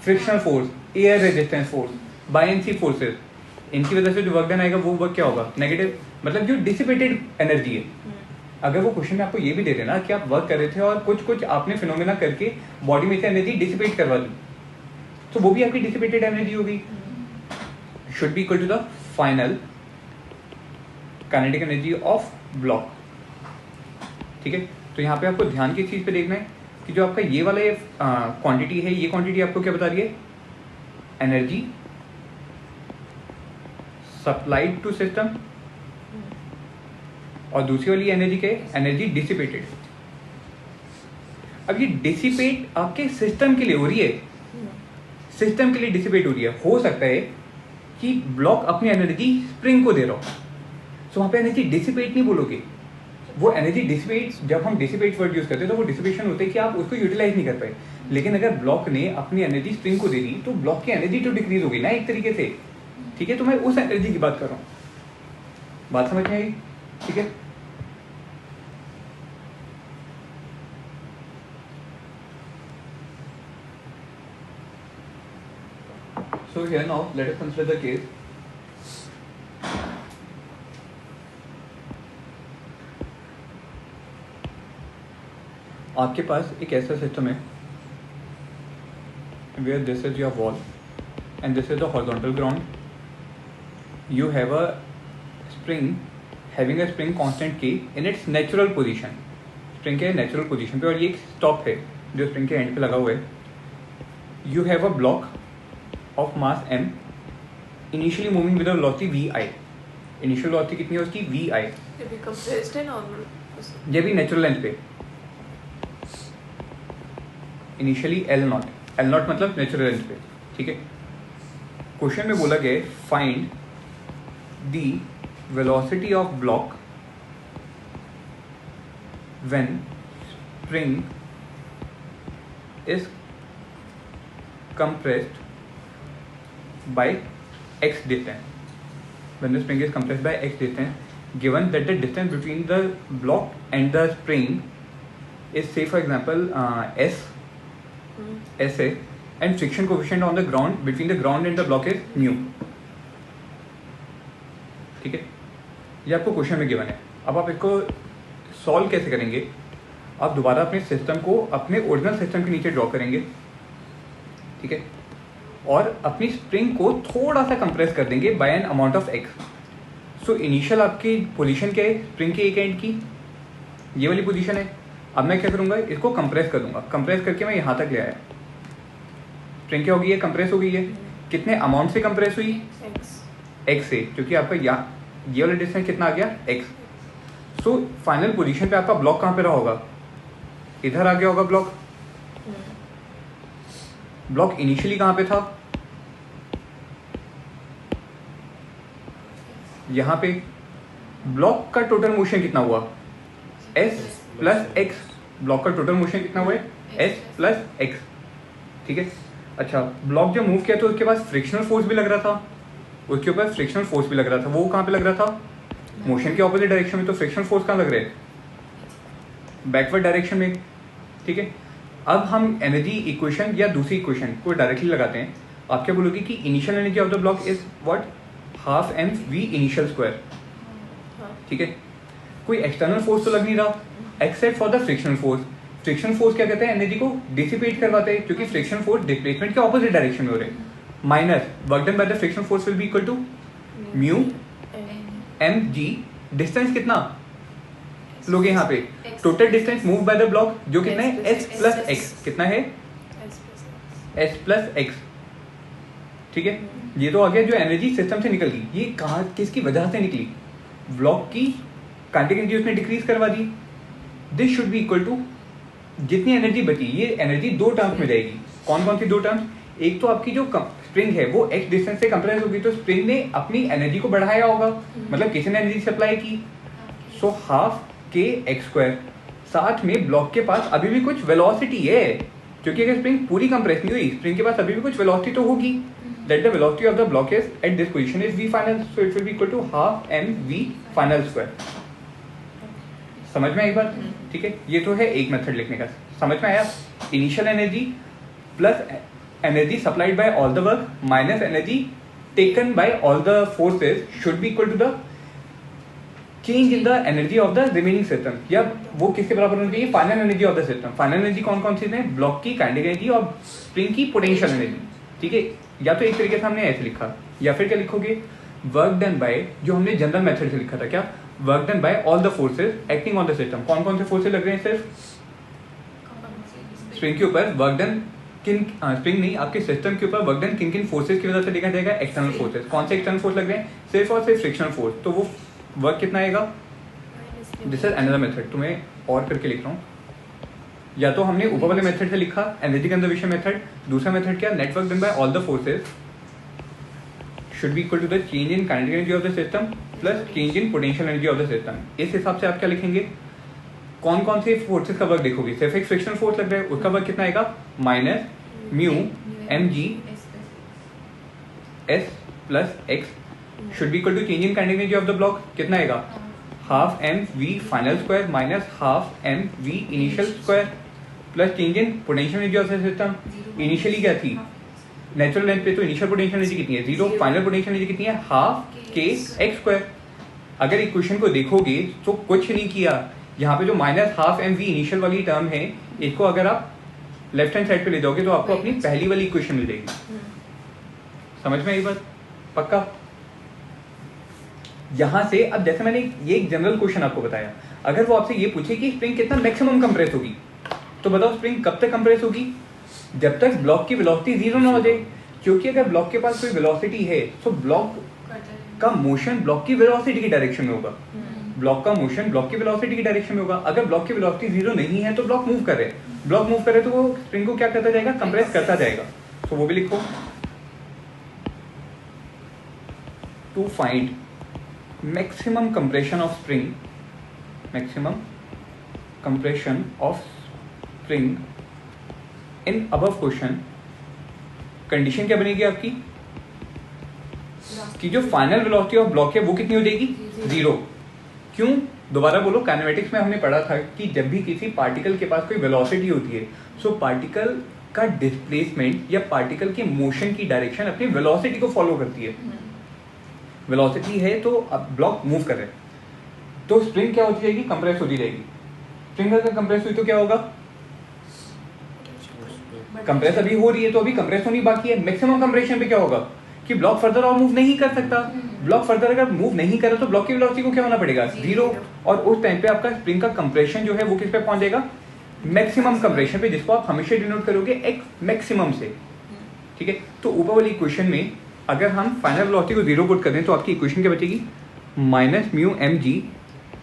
frictional force, air resistance force, buoyancy forces, इनकी वजह से जो वर्क डन आएगा वो वर्क क्या होगा, नेगेटिव, मतलब जो डिसिपेटेड एनर्जी है। अगर वो क्वेश्चन में आपको ये भी दे रहे ना कि आप वर्क कर रहे थे और कुछ कुछ आपने फिनोमेना करके बॉडी में से एनर्जी डिसिपेट करवा दी, तो वो भी आपकी डिसिपेटेड एनर्जी होगी, should be equal to the final kinetic energy of block. ठीक है, तो यहाँ पे आपको ध्यान किस चीज पे देखना है कि जो आपका ये वाला क्वांटिटी है, ये क्वांटिटी आपको क्या बता रही है, एनर्जी सप्लाइड टू सिस्टम, और दूसरी वाली एनर्जी क्या है, एनर्जी डिसिपेटेड। अब ये डिसिपेट आपके सिस्टम के लिए हो रही है, सिस्टम के लिए डिसिपेट हो रही है। हो सकता है कि ब्लॉक अपनी एनर्जी स्प्रिंग को दे रहा हो, तो वहां पे एनर्जी डिसिपेट नहीं बोलोगे, वो एनर्जी डिसिपेट, जब हम डिसिपेट वर्ड यूज करते हैं तो वो डिसिपेशन होता है कि आप उसको यूटिलाइज नहीं कर पाए। लेकिन अगर ब्लॉक ने अपनी एनर्जी स्प्रिंग को दे दी तो ब्लॉक की एनर्जी तो डिक्रीज होगी ना एक तरीके से। ठीक है, तो मैं उस एनर्जी की बात कर रहा हूँ, बात समझ में आई? ठीक है, so here now let us consider the case आपके पास एक ऐसा सिस्टम है where this is your wall and this is the horizontal ground, you have a spring having a spring constant k in its natural position, spring के natural position पे, और ये एक stop है जो spring के end पे लगा हुआ है। you have a block of mass m initially moving with a velocity vi, initial velocity कितनी है उसकी, vi, ये भी compressed है normal, ये भी नेचुरल लेंथ पे, इनिशियली एल नॉट मतलब नेचुरल लेंथ पे। ठीक है, क्वेश्चन में बोला गया find the velocity of block when spring is compressed by x distance, when the spring is compressed by x distance, given that the distance between the block and the spring is, say for example, s SA, and friction coefficient on the ground between the ground and the block is mu। ठीक है, ये आपको question में given है। अब आप इसको solve कैसे करेंगे, आप दोबारा अपने सिस्टम को अपने ओरिजिनल सिस्टम के नीचे ड्रॉ करेंगे। ठीक है, और अपनी स्प्रिंग को थोड़ा सा कंप्रेस कर देंगे by an amount of x. So initial आपकी पोजीशन क्या है, स्प्रिंग के एक एंड की ये वाली पोजीशन है। अब मैं क्या करूंगा, इसको कंप्रेस कर दूंगा, कंप्रेस करके मैं यहाँ तक ले आया, स्प्रिंग क्या हो गई है, कंप्रेस हो गई है। कितने अमाउंट से कंप्रेस हुई, एक्स से, क्योंकि आपका ये वाला डिस्टेंस कितना आ गया, एक्स। सो फाइनल पोजीशन पे आपका ब्लॉक कहाँ पे रहा होगा, इधर आ गया होगा ब्लॉक। ब्लॉक इनिशियली कहाँ पे था, यहाँ पे। ब्लॉक का टोटल मोशन कितना हुआ, s प्लस एक्स, ब्लॉक का टोटल मोशन कितना हुआ है, s प्लस एक्स। ठीक है, अच्छा ब्लॉक जब मूव किया तो उसके पास फ्रिक्शनल फोर्स भी लग रहा था, उसके ऊपर फ्रिक्शनल फोर्स भी लग रहा था। वो कहाँ पे लग रहा था, मोशन के ऑपोजिट डायरेक्शन में। तो फ्रिक्शनल फोर्स कहाँ लग रहे हैं, बैकवर्ड डायरेक्शन में। ठीक है, अब हम एनर्जी इक्वेशन या दूसरी इक्वेशन को डायरेक्टली लगाते हैं। आप क्या बोलोगे कि initial energy of the block is what, half M we initial square. ठीक है, कोई एक्सटर्नल फोर्स तो लग नहीं रहा except for the frictional force. Frictional force क्या कहते हैं, एनर्जी को डिसिपेट करवाते हैं, क्योंकि फ्रिक्शनल फोर्स डिस्प्लेसमेंट के ऑपोजिट डायरेक्शन में हो रहे हैं। Minus work done by the frictional force will be equal to mu m g, distance कितना लोगे यहाँ पे, total distance move by the block जो कितना है, एस प्लस एक्स। कितना है, एस प्लस एक्स। ठीक है, ये तो आ गया जो एनर्जी सिस्टम से निकल गई। ये कहाँ किसकी वजह से निकली, ब्लॉक की काइनेटिक एनर्जी उसने डिक्रीज करवा दी। This should be equal to जितनी एनर्जी बची, ये एनर्जी दो टर्म्स में जाएगी। कौन कौन सी दो टर्म्स, एक तो आपकी जो स्प्रिंग है वो एक्स डिस्टेंस से कंप्रेस होगी, तो स्प्रिंग ने अपनी एनर्जी को बढ़ाया होगा, मतलब किसी ने एनर्जी सप्लाई की। सो हाफ के एक्स स्क्वायर, साथ में ब्लॉक के पास अभी भी कुछ वेलोसिटी है, क्योंकि अगर स्प्रिंग पूरी कंप्रेस नहीं हुई, स्प्रिंग के पास अभी भी कुछ वेलोसिटी तो होगी, that the velocity of the block is at this position is v final, so it will be equal to half m v final square. समझ में आई बात? ठीक है, ये तो है एक मेथड लिखने का। समझ में आया? Initial energy plus energy supplied by all the work minus energy taken by all the forces should be equal to the change in the energy of the remaining system, या वो किसके बराबर होनी चाहिए? Final energy of the system. Final energy कौन कौन सी है? ब्लॉक की काइनेटिक एनर्जी और स्प्रिंग की पोटेंशियल एनर्जी। ठीक है, या तो एक तरीके से हमने ऐसे लिखा, या फिर क्या लिखोगे? वर्क डन बाय, जो हमने जनरल मेथड से लिखा था, क्या? Work done by all the forces acting on the system. कौन कौन से फोर्सेस लग रहे हैं? सिर्फ स्प्रिंग के ऊपर वर्क डन किन, स्प्रिंग नहीं, आपके सिस्टम के ऊपर वर्क डन किन किन फोर्सेस की वजह से देखा जाएगा? External forces. कौन से एक्सटर्नल फोर्स लग रहे हैं? सिर्फ और सिर्फ फ्रिक्शनल फोर्स। तो वो वर्क कितना आएगा? दिस इज अनदर मेथड, तुम्हें और करके लिख रहा हूँ। या तो हमने ऊपर वाले मेथड से लिखा एनर्जी कंजर्वेशन मेथड, दूसरा मेथड क्या? Network done by all the forces should be equal to the change in kinetic energy of the system plus change in potential energy of the system। इस हिसाब से आप क्या लिखेंगे? कौन कौन से फोर्सेस का वर्क देखोगे? सिर्फ एक फ्रिक्शनल फोर्स लग रहा है, उसका वर्क कितना आएगा? Minus mu m g s plus x should be equal to change in kinetic energy of the block, कितना आएगा? Half M we final square minus half M we initial square plus change in potential energy of the system. Initially क्या थी? Natural length पे तो initial potential energy कितनी है? 0। Final potential energy कितनी है? हाफ के एक्स स्क्वायर। अगर इक्वेशन को देखोगे तो कुछ नहीं किया, यहाँ पे जो minus half M we initial वाली टर्म है, इसको अगर आप लेफ्ट हैंड साइड पे ले जाओगे तो आपको अपनी पहली वाली इक्वेशन मिल जाएगी। समझ में आई बात? पक्का? यहां से अब जैसे मैंने ये एक जनरल क्वेश्चन आपको बताया, अगर वो आपसे ये पूछे कि स्प्रिंग कितना मैक्सिमम कंप्रेस होगी, तो बताओ स्प्रिंग कब तक कंप्रेस होगी? जब तक ब्लॉक की वेलोसिटी 0 ना हो जाए। क्योंकि अगर ब्लॉक के पास कोई वेलोसिटी है तो ब्लॉक का मोशन ब्लॉक की वेलोसिटी की डायरेक्शन में होगा। ब्लॉक का मोशन ब्लॉक की वेलोसिटी की डायरेक्शन में होगा। अगर ब्लॉक की वेलोसिटी 0 नहीं है तो ब्लॉक मूव कर रहे हैं, ब्लॉक मूव कर रहे तो वो स्प्रिंग को क्या करता जाएगा? कंप्रेस करता जाएगा। तो वो भी लिखो, to find maximum compression of spring, maximum compression of spring in above question, condition क्या बनेगी आपकी? कि जो फाइनल वेलोसिटी ऑफ ब्लॉक है वो कितनी हो जाएगी? 0। क्यों? दोबारा बोलो। काइनेमेटिक्स में हमने पढ़ा था कि जब भी किसी पार्टिकल के पास कोई वेलोसिटी होती है, सो पार्टिकल का डिस्प्लेसमेंट या पार्टिकल के मोशन की डायरेक्शन अपनी वेलोसिटी को फॉलो करती है। वेलोसिटी है तो अब ब्लॉक मूव कर रहे हैं, तो स्प्रिंग क्या होती जाएगी? कंप्रेस होती जाएगी। स्प्रिंग अगर कंप्रेस हुई तो क्या होगा? कंप्रेस अभी हो रही है तो अभी कंप्रेस होनी बाकी है। मैक्सिमम कंप्रेशन पे क्या होगा? कि ब्लॉक फर्दर और मूव नहीं कर सकता। ब्लॉक फर्दर अगर मूव नहीं करे तो ब्लॉक की वेलोसिटी को क्या होना पड़ेगा? 0। और उस टाइम पे आपका स्प्रिंग का कंप्रेशन जो है वो किस पे पहुंच जाएगा? मैक्सिमम कंप्रेशन पे, जिसको आप हमेशा डिनोट करोगे एक्स मैक्सिमम से। ठीक है, तो ऊपर वाली इक्वेशन में अगर हम फाइनल वेलोसिटी को 0 पुट कर दें तो आपकी इक्वेशन क्या बचेगी? Minus mu m g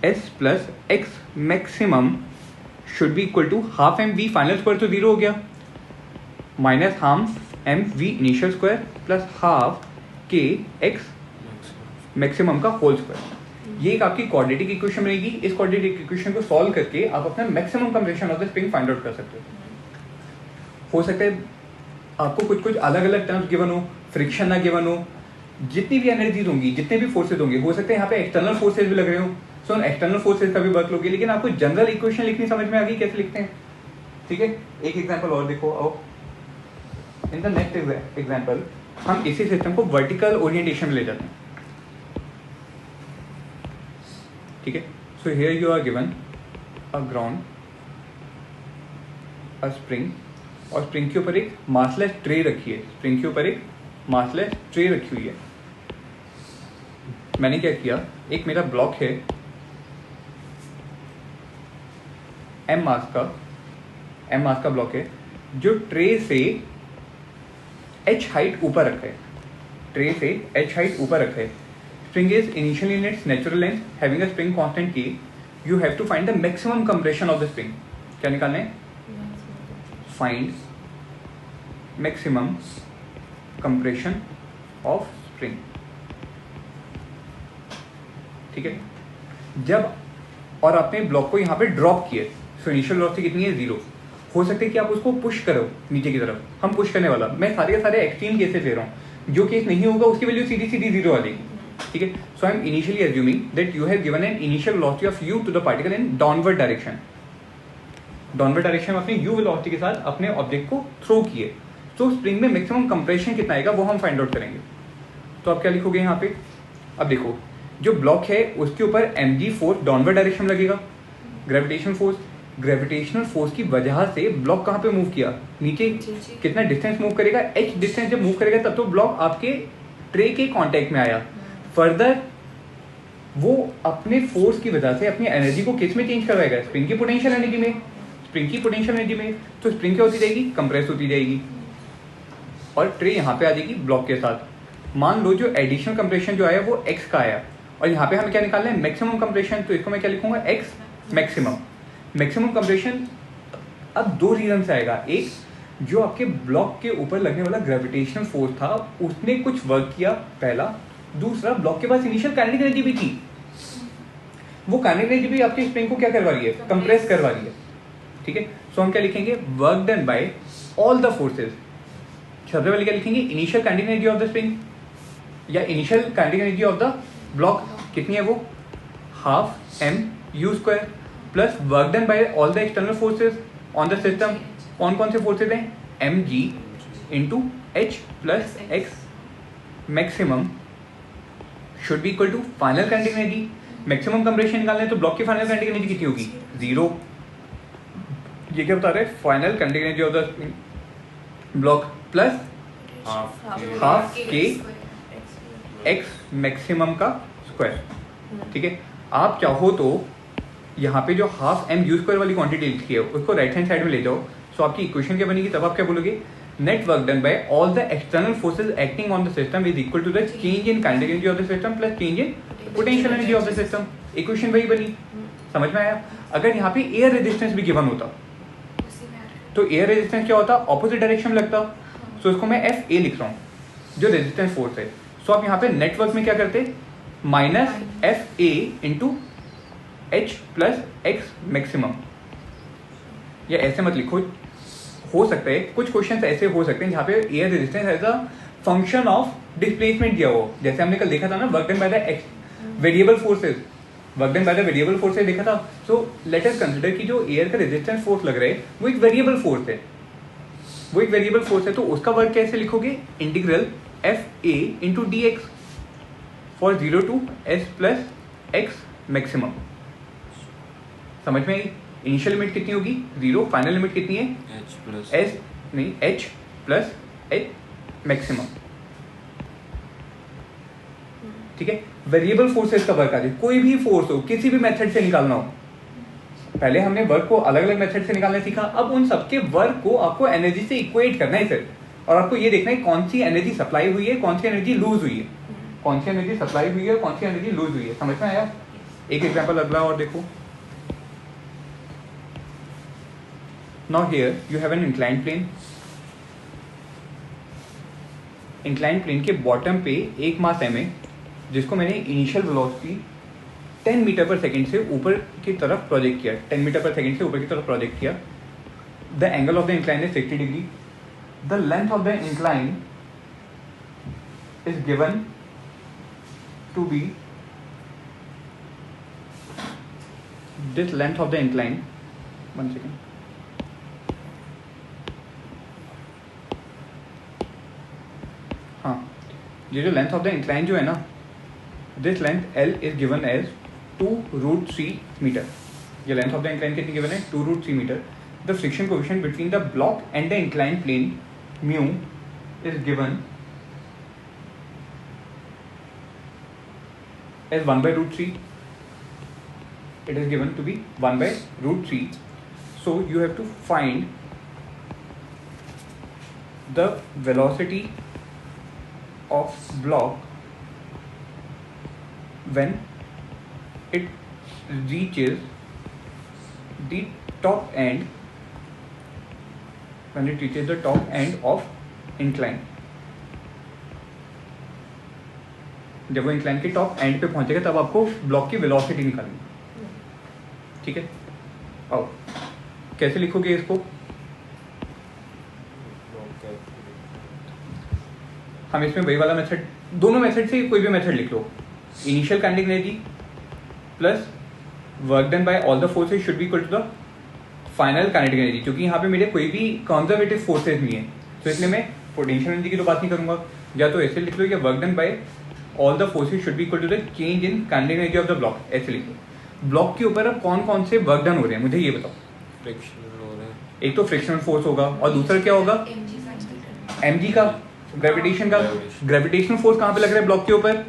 s plus x maximum should be equal to half M we final square, तो 0 हो गया, minus half M we initial square plus half के एक्स मैक्सिमम का होल स्क्वायर। ये एक आपकी क्वाड्रेटिक इक्वेशन बनेगी। इस क्वाड्रेटिक इक्वेशन को सॉल्व करके आप अपना maximum compression of the spring find out कर सकते हो सकता है आपको कुछ कुछ अलग अलग टर्म्स गिवन हो, फ्रिक्शन ना गिवन हो, जितनी भी एनर्जीज होंगी, जितने भी फोर्सेज होंगे, हो सकता है यहाँ पे एक्सटर्नल फोर्सेज भी लग रहे हो, सो एक्सटर्नल फोर्सेज का भी वर्क लोगे, लेकिन आपको जनरल इक्वेशन लिखनी समझ में आ गई कैसे लिखते हैं। ठीक है, एक एग्जांपल और देखो। आओ, इन द नेक्स्ट एग्जांपल हम इसी सिस्टम को वर्टिकल ओरिएंटेशन में ले जाते हैं। ठीक है, so here you are given a ground, a spring, और स्प्रिंग के ऊपर एक मासलेस ट्रे रखी है। स्प्रिंग के ऊपर एक मासलेस ट्रे रखी हुई है। मैंने क्या किया, एक मेरा ब्लॉक है एम मास का ब्लॉक है, जो ट्रे से h हाइट ऊपर रखा है। ट्रे से h हाइट ऊपर रखा है। Spring is initially in its natural length having a spring constant k। You have to find the maximum compression of the spring. क्या निकालना है? Find maximum compression of spring. ठीक है, जब और आपने ब्लॉक को यहाँ पे ड्रॉप किया, सो इनिशियल वेलोसिटी कितनी है? 0। हो सकता है कि आप उसको पुश करो नीचे की तरफ, हम पुश करने वाला, मैं सारे के सारे एक्सट्रीम केसेस ले रहा हूँ, जो केस नहीं होगा उसकी वैल्यू सीधी सीधी जीरो आ जाएगी, ठीक है। So I am initially assuming that you have given an initial velocity of u to the particle in downward direction, downward direction में अपने u वेलोसिटी के साथ अपने ऑब्जेक्ट को थ्रो किए, तो स्प्रिंग में मैक्सिमम कंप्रेशन कितना आएगा वो हम फाइंड आउट करेंगे। तो आप क्या लिखोगे यहाँ पे, अब देखो जो ब्लॉक है उसके ऊपर mg फोर्स डाउनवर्ड डायरेक्शन में लगेगा, ग्रेविटेशनल फोर्स, ग्रेविटेशनल फोर्स की वजह से ब्लॉक कहाँ पे मूव किया, नीचे, कितना डिस्टेंस मूव करेगा, h डिस्टेंस जब मूव करेगा तब तो ब्लॉक आपके ट्रे के कांटेक्ट में आया, फर्दर वो अपने फोर्स की वजह से अपनी एनर्जी को किस में चेंज करवाएगा, स्प्रिंग की पोटेंशियल एनर्जी में, स्प्रिंग की पोटेंशियल एनर्जी में, तो स्प्रिंग क्या होती जाएगी, कंप्रेस होती जाएगी और ट्रे यहाँ पे आ जाएगी ब्लॉक के साथ। मान लो जो एडिशनल कंप्रेशन जो आया वो x का आया और यहाँ पे हमें क्या निकालना है, मैक्सिमम कंप्रेशन, तो इसको मैं क्या लिखूंगा, x मैक्सिमम। मैक्सिमम कंप्रेशन अब दो रीजन से आएगा, एक जो आपके ब्लॉक के ऊपर लगने वाला ग्रेविटेशनल फोर्स था उसने कुछ वर्क किया पहला, दूसरा ब्लॉक के पास इनिशियल काइनेटिक एनर्जी भी थी, वो काइनेटिक एनर्जी भी आपके स्प्रिंग को क्या करवा रही है, कंप्रेस करवा रही है, ठीक है। सो हम क्या लिखेंगे, work done by all the forces, सबसे पहले क्या लिखेंगे, initial kinetic energy of the spring या initial kinetic energy of the block कितनी है, वो half m u square plus work done by all the external forces on the system, कौन कौन से फोर्सेज हैं, mg into h plus x maximum should be equal to final kinetic energy. Maximum compression निकालना है तो block की final kinetic energy कितनी होगी, जीरो। ये क्या बता रहे हैं, final kinetic energy of the block plus half के x मैक्सिमम का स्क्वायर, ठीक है। आप चाहो तो यहाँ पे जो हाफ m u स्क्वायर वाली क्वांटिटी लिखी है उसको राइट हैंड साइड में ले जाओ, सो आपकी इक्वेशन क्या बनेगी, तब आप क्या बोलोगे, net work done by all the external forces acting on the system is equal to the change in kinetic energy of the system plus change in potential energy of the system. Equation वही बनी, समझ में आया। अगर यहाँ पे air resistance भी given होता तो एयर रेजिस्टेंस क्या होता, ऑपोजिट डायरेक्शन में लगता, सो इसको मैं एफ ए लिख रहा हूँ जो रेजिस्टेंस फोर्स है। सो आप यहाँ पे नेटवर्क में क्या करते, minus F a into H plus x maximum, या ऐसे मत लिखो, हो सकता है कुछ क्वेश्चंस ऐसे हो सकते हैं जहाँ पे air resistance as a function of displacement दिया हो, जैसे हमने कल देखा था ना, work done by the variable forces, work done by the variable forces देखा था। सो लेट अस कंसीडर कि जो एयर का रेजिस्टेंस फोर्स लग रहा है वो एक वेरिएबल फोर्स है, वो एक वेरिएबल फोर्स है, तो उसका वर्क कैसे लिखोगे, integral f a into d x for 0 to s plus x maximum. समझ में आई, इनिशियल लिमिट कितनी होगी 0, फाइनल लिमिट कितनी है h प्लस एस नहीं एच प्लस एच मैक्सिमम, ठीक है। वेरिएबल फोर्सेस का वर्क आ जाए, कोई भी फोर्स हो किसी भी मेथड से निकालना हो, पहले हमने वर्क को अलग अलग मेथड से निकालना सीखा, अब उन सबके वर्क को आपको एनर्जी से इक्वेट करना है सिर्फ, और आपको ये देखना है कौन सी एनर्जी सप्लाई हुई है, कौन सी एनर्जी लूज हुई है, कौन सी एनर्जी सप्लाई हुई है, कौन सी एनर्जी लूज हुई है। समझ में आया। एक एग्जांपल अगला और देखो, now here you have an inclined plane, inclined plane के बॉटम पे एक मास m है जिसको मैंने initial velocity 10 metre per second से ऊपर की तरफ प्रोजेक्ट किया, 10 मीटर पर सेकेंड से ऊपर की तरफ प्रोजेक्ट किया। The angle of the incline is 60 degree, the length of the incline is given to be, this length of the incline, 1 second, हाँ, ये जो लेंथ ऑफ द इंक्लाइन जो है ना, this length L is given as 2√3 metre. ये length of the incline कितनी given है, 2√3 metre. The friction coefficient between the block and the incline plane mu is given as 1/√3, it is given to be 1/√3. So you have to find the velocity of block when it reaches the top end, when it reaches the top end of incline. जब वो incline के top and पे पहुंचेगा तब आपको block की velocity निकालनी, ठीक है। आओ कैसे लिखोगे इसको, हम इसमें वही वाला मेथड, दोनों मेथड से कोई भी मेथड लिख लो, initial kinetic energy plus work done by all the forces should be equal to the final kinetic energy, क्योंकि यहाँ पे मेरे कोई भी कंजर्वेटिव फोर्सेस नहीं है, तो इसलिए मैं पोटेंशियल एनर्जी की तो बात नहीं करूंगा। या तो ऐसे लिख लो, या work done by all the forces should be equal to the change in kinetic energy of the block, ऐसे लिख लो। ब्लॉक के ऊपर अब कौन कौन से वर्क डन हो रहे हैं मुझे ये बताओ। फ्रिक्शनल हो रहा है, एक तो फ्रिक्शनल फोर्स होगा, और दूसरा क्या होगा, mg का, ग्रेविटेशन का। ग्रेविटेशनल फोर्स कहाँ पे लग रहा है ब्लॉक के ऊपर,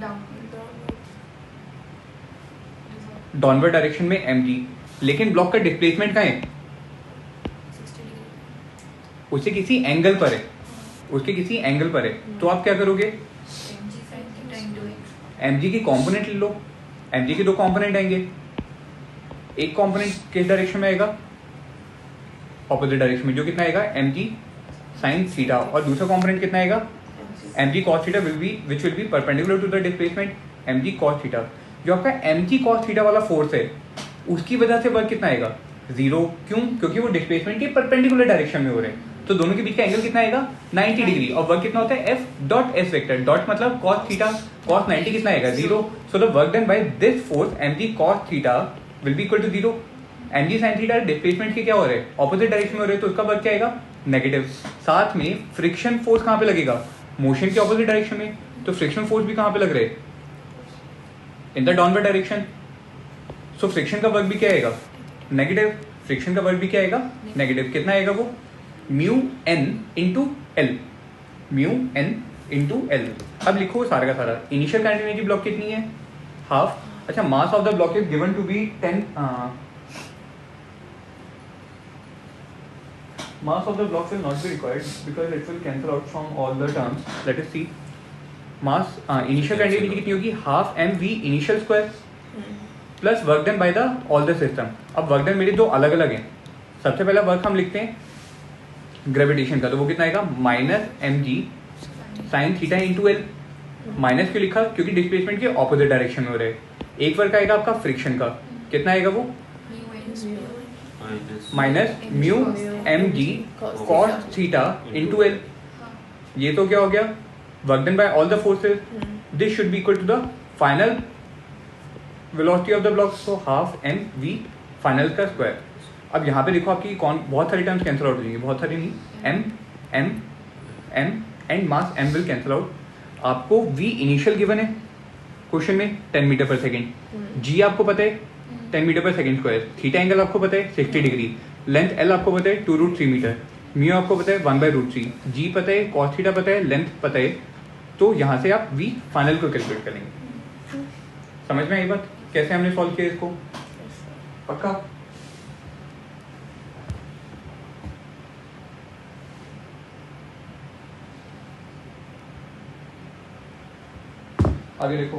डाउनवर्ड डायरेक्शन में mg, लेकिन ब्लॉक का डिस्प्लेसमेंट कहाँ है, उससे किसी एंगल पर है, उसके किसी एंगल पर है। तो आप क्या करोगे, mg की कंपोनेंट ले लो, mg के दो कंपोनेंट आएंगे, एक कंपोनेंट किस डायरेक्शन में आएगा, ऑपोजिट डायरेक्शन में, जो कितना आएगा mg sin थीटा, और दूसरा कंपोनेंट कितना आएगा mg cos theta which will be perpendicular to the displacement mg cos theta. जो आपका mg cos थीटा वाला फोर्स है उसकी वजह से वर्क कितना आएगा, जीरो। क्यों, क्योंकि वो डिस्प्लेसमेंट के परपेंडिकुलर डायरेक्शन में हो रहे हैं, तो दोनों के बीच का एंगल कितना आएगा 90 डिग्री, और वर्क कितना होता है f dot s vector, dot मतलब cos थीटा, cos 90 कितना आएगा zero. So the work done by this force mg cos थीटा will be equal to zero. mg sin theta displacement के क्या हो रहे हैं, ऑपोजिट डायरेक्शन में हो रहे हैं, तो उसका वर्क क्या आएगा नेगेटिव। साथ में फ्रिक्शन फोर्स कहाँ पे लगेगा, मोशन के ऑपोजिट डायरेक्शन में, तो फ्रिक्शन फोर्स भी कहाँ पे लग रहे हैं, in the downward direction. So friction का वर्क भी क्या आएगा नेगेटिव, फ्रिक्शन का वर्क भी क्या आएगा नेगेटिव। कितना आएगा वो, mu n into l, mu n into l. अब लिखो सारा का सारा, इनिशियल काइनेटिक एनर्जी ब्लॉक कितनी है, हाफ। अच्छा, mass of the block is given to be 10, mass of the block will not be required because it will cancel out from all the terms. Let us see. Mass initial kinetic energy कितनी होगी, half mv initial square plus work done by the all the system. अब work done मेरे दो अलग अलग हैं। सबसे पहला वर्क हम लिखते हैं ग्रेविटेशन का, तो वो कितना आएगा minus mg sin theta into L. Minus क्यों लिखा, क्योंकि डिस्प्लेसमेंट के ऑपोजिट डायरेक्शन में हो रहे हैं। एक वर्क आएगा आपका फ्रिक्शन का, कितना आएगा वो minus mu mg cos theta into l. ये तो क्या हो गया, work done by all the forces, this should be equal to the final velocity of the block, so half mv final का स्क्वायर। अब यहाँ पे देखो आपकी कौन बहुत सारी टर्म्स कैंसिल आउट हो जाएंगी, बहुत सारी नहीं, m and mass m will cancel out. आपको v इनिशियल गिवन है क्वेश्चन में 10 मीटर पर सेकेंड, g आपको पता है 10 metre per second square, theta angle आपको पता है 60 डिग्री, लेंथ l आपको पता है 2√3 मीटर, म्यू आपको पता है 1/√3, g पता है, cos थीटा पता है, लेंथ पता है, तो यहाँ से आप v फाइनल को कैलकुलेट करेंगे। समझ में आई बात, कैसे हमने सॉल्व किया इसको, पक्का। आगे देखो,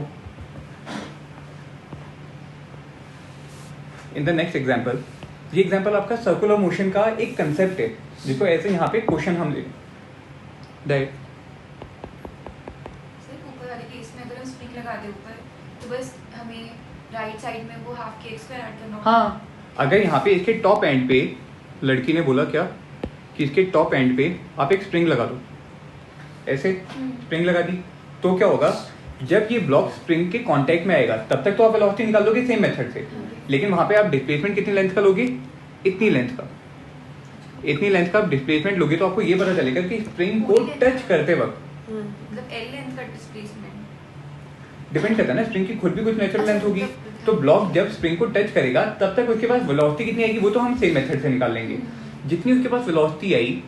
इन द नेक्स्ट एग्जाम्पल, ये एग्जाम्पल आपका सर्कुलर मोशन का एक कंसेप्ट है, जिसको ऐसे यहाँ पे क्वेश्चन हम ले डायरेक्ट। सर ऊपर वाले केस में अगर हम स्प्रिंग लगा दे ऊपर, तो बस हमें राइट साइड में वो हाफ के x² ऐड करना होगा। हाँ, अगर यहाँ पे इसके टॉप एंड पे लड़की ने बोला क्या कि इसके टॉप एंड पे आप एक स्प्रिंग लगा दो, ऐसे स्प्रिंग लगा दी, तो क्या होगा, जब ये ब्लॉक स्प्रिंग के कांटेक्ट में आएगा तब तक तो आप वेलोसिटी निकाल दोगे सेम मेथड से, लेकिन वहां पे आप डिस्प्लेसमेंट कितनी लेंथ का लोगे, इतनी लेंथ का, इतनी लेंथ का आप डिस्प्लेसमेंट लोगे, तो आपको ये पता चलेगा कि स्प्रिंग को टच करते वक्त, मतलब L लेंथ का डिस्प्लेसमेंट डिपेंड करता है ना, स्प्रिंग की खुद भी कुछ नेचुरल लेंथ होगी, तो ब्लॉक जब स्प्रिंग को टच करेगा तब तक उसके पास वेलोसिटी कितनी आएगी वो तो हम सेम मेथड से निकाल लेंगे। जितनी उसके पास वेलोसिटी आई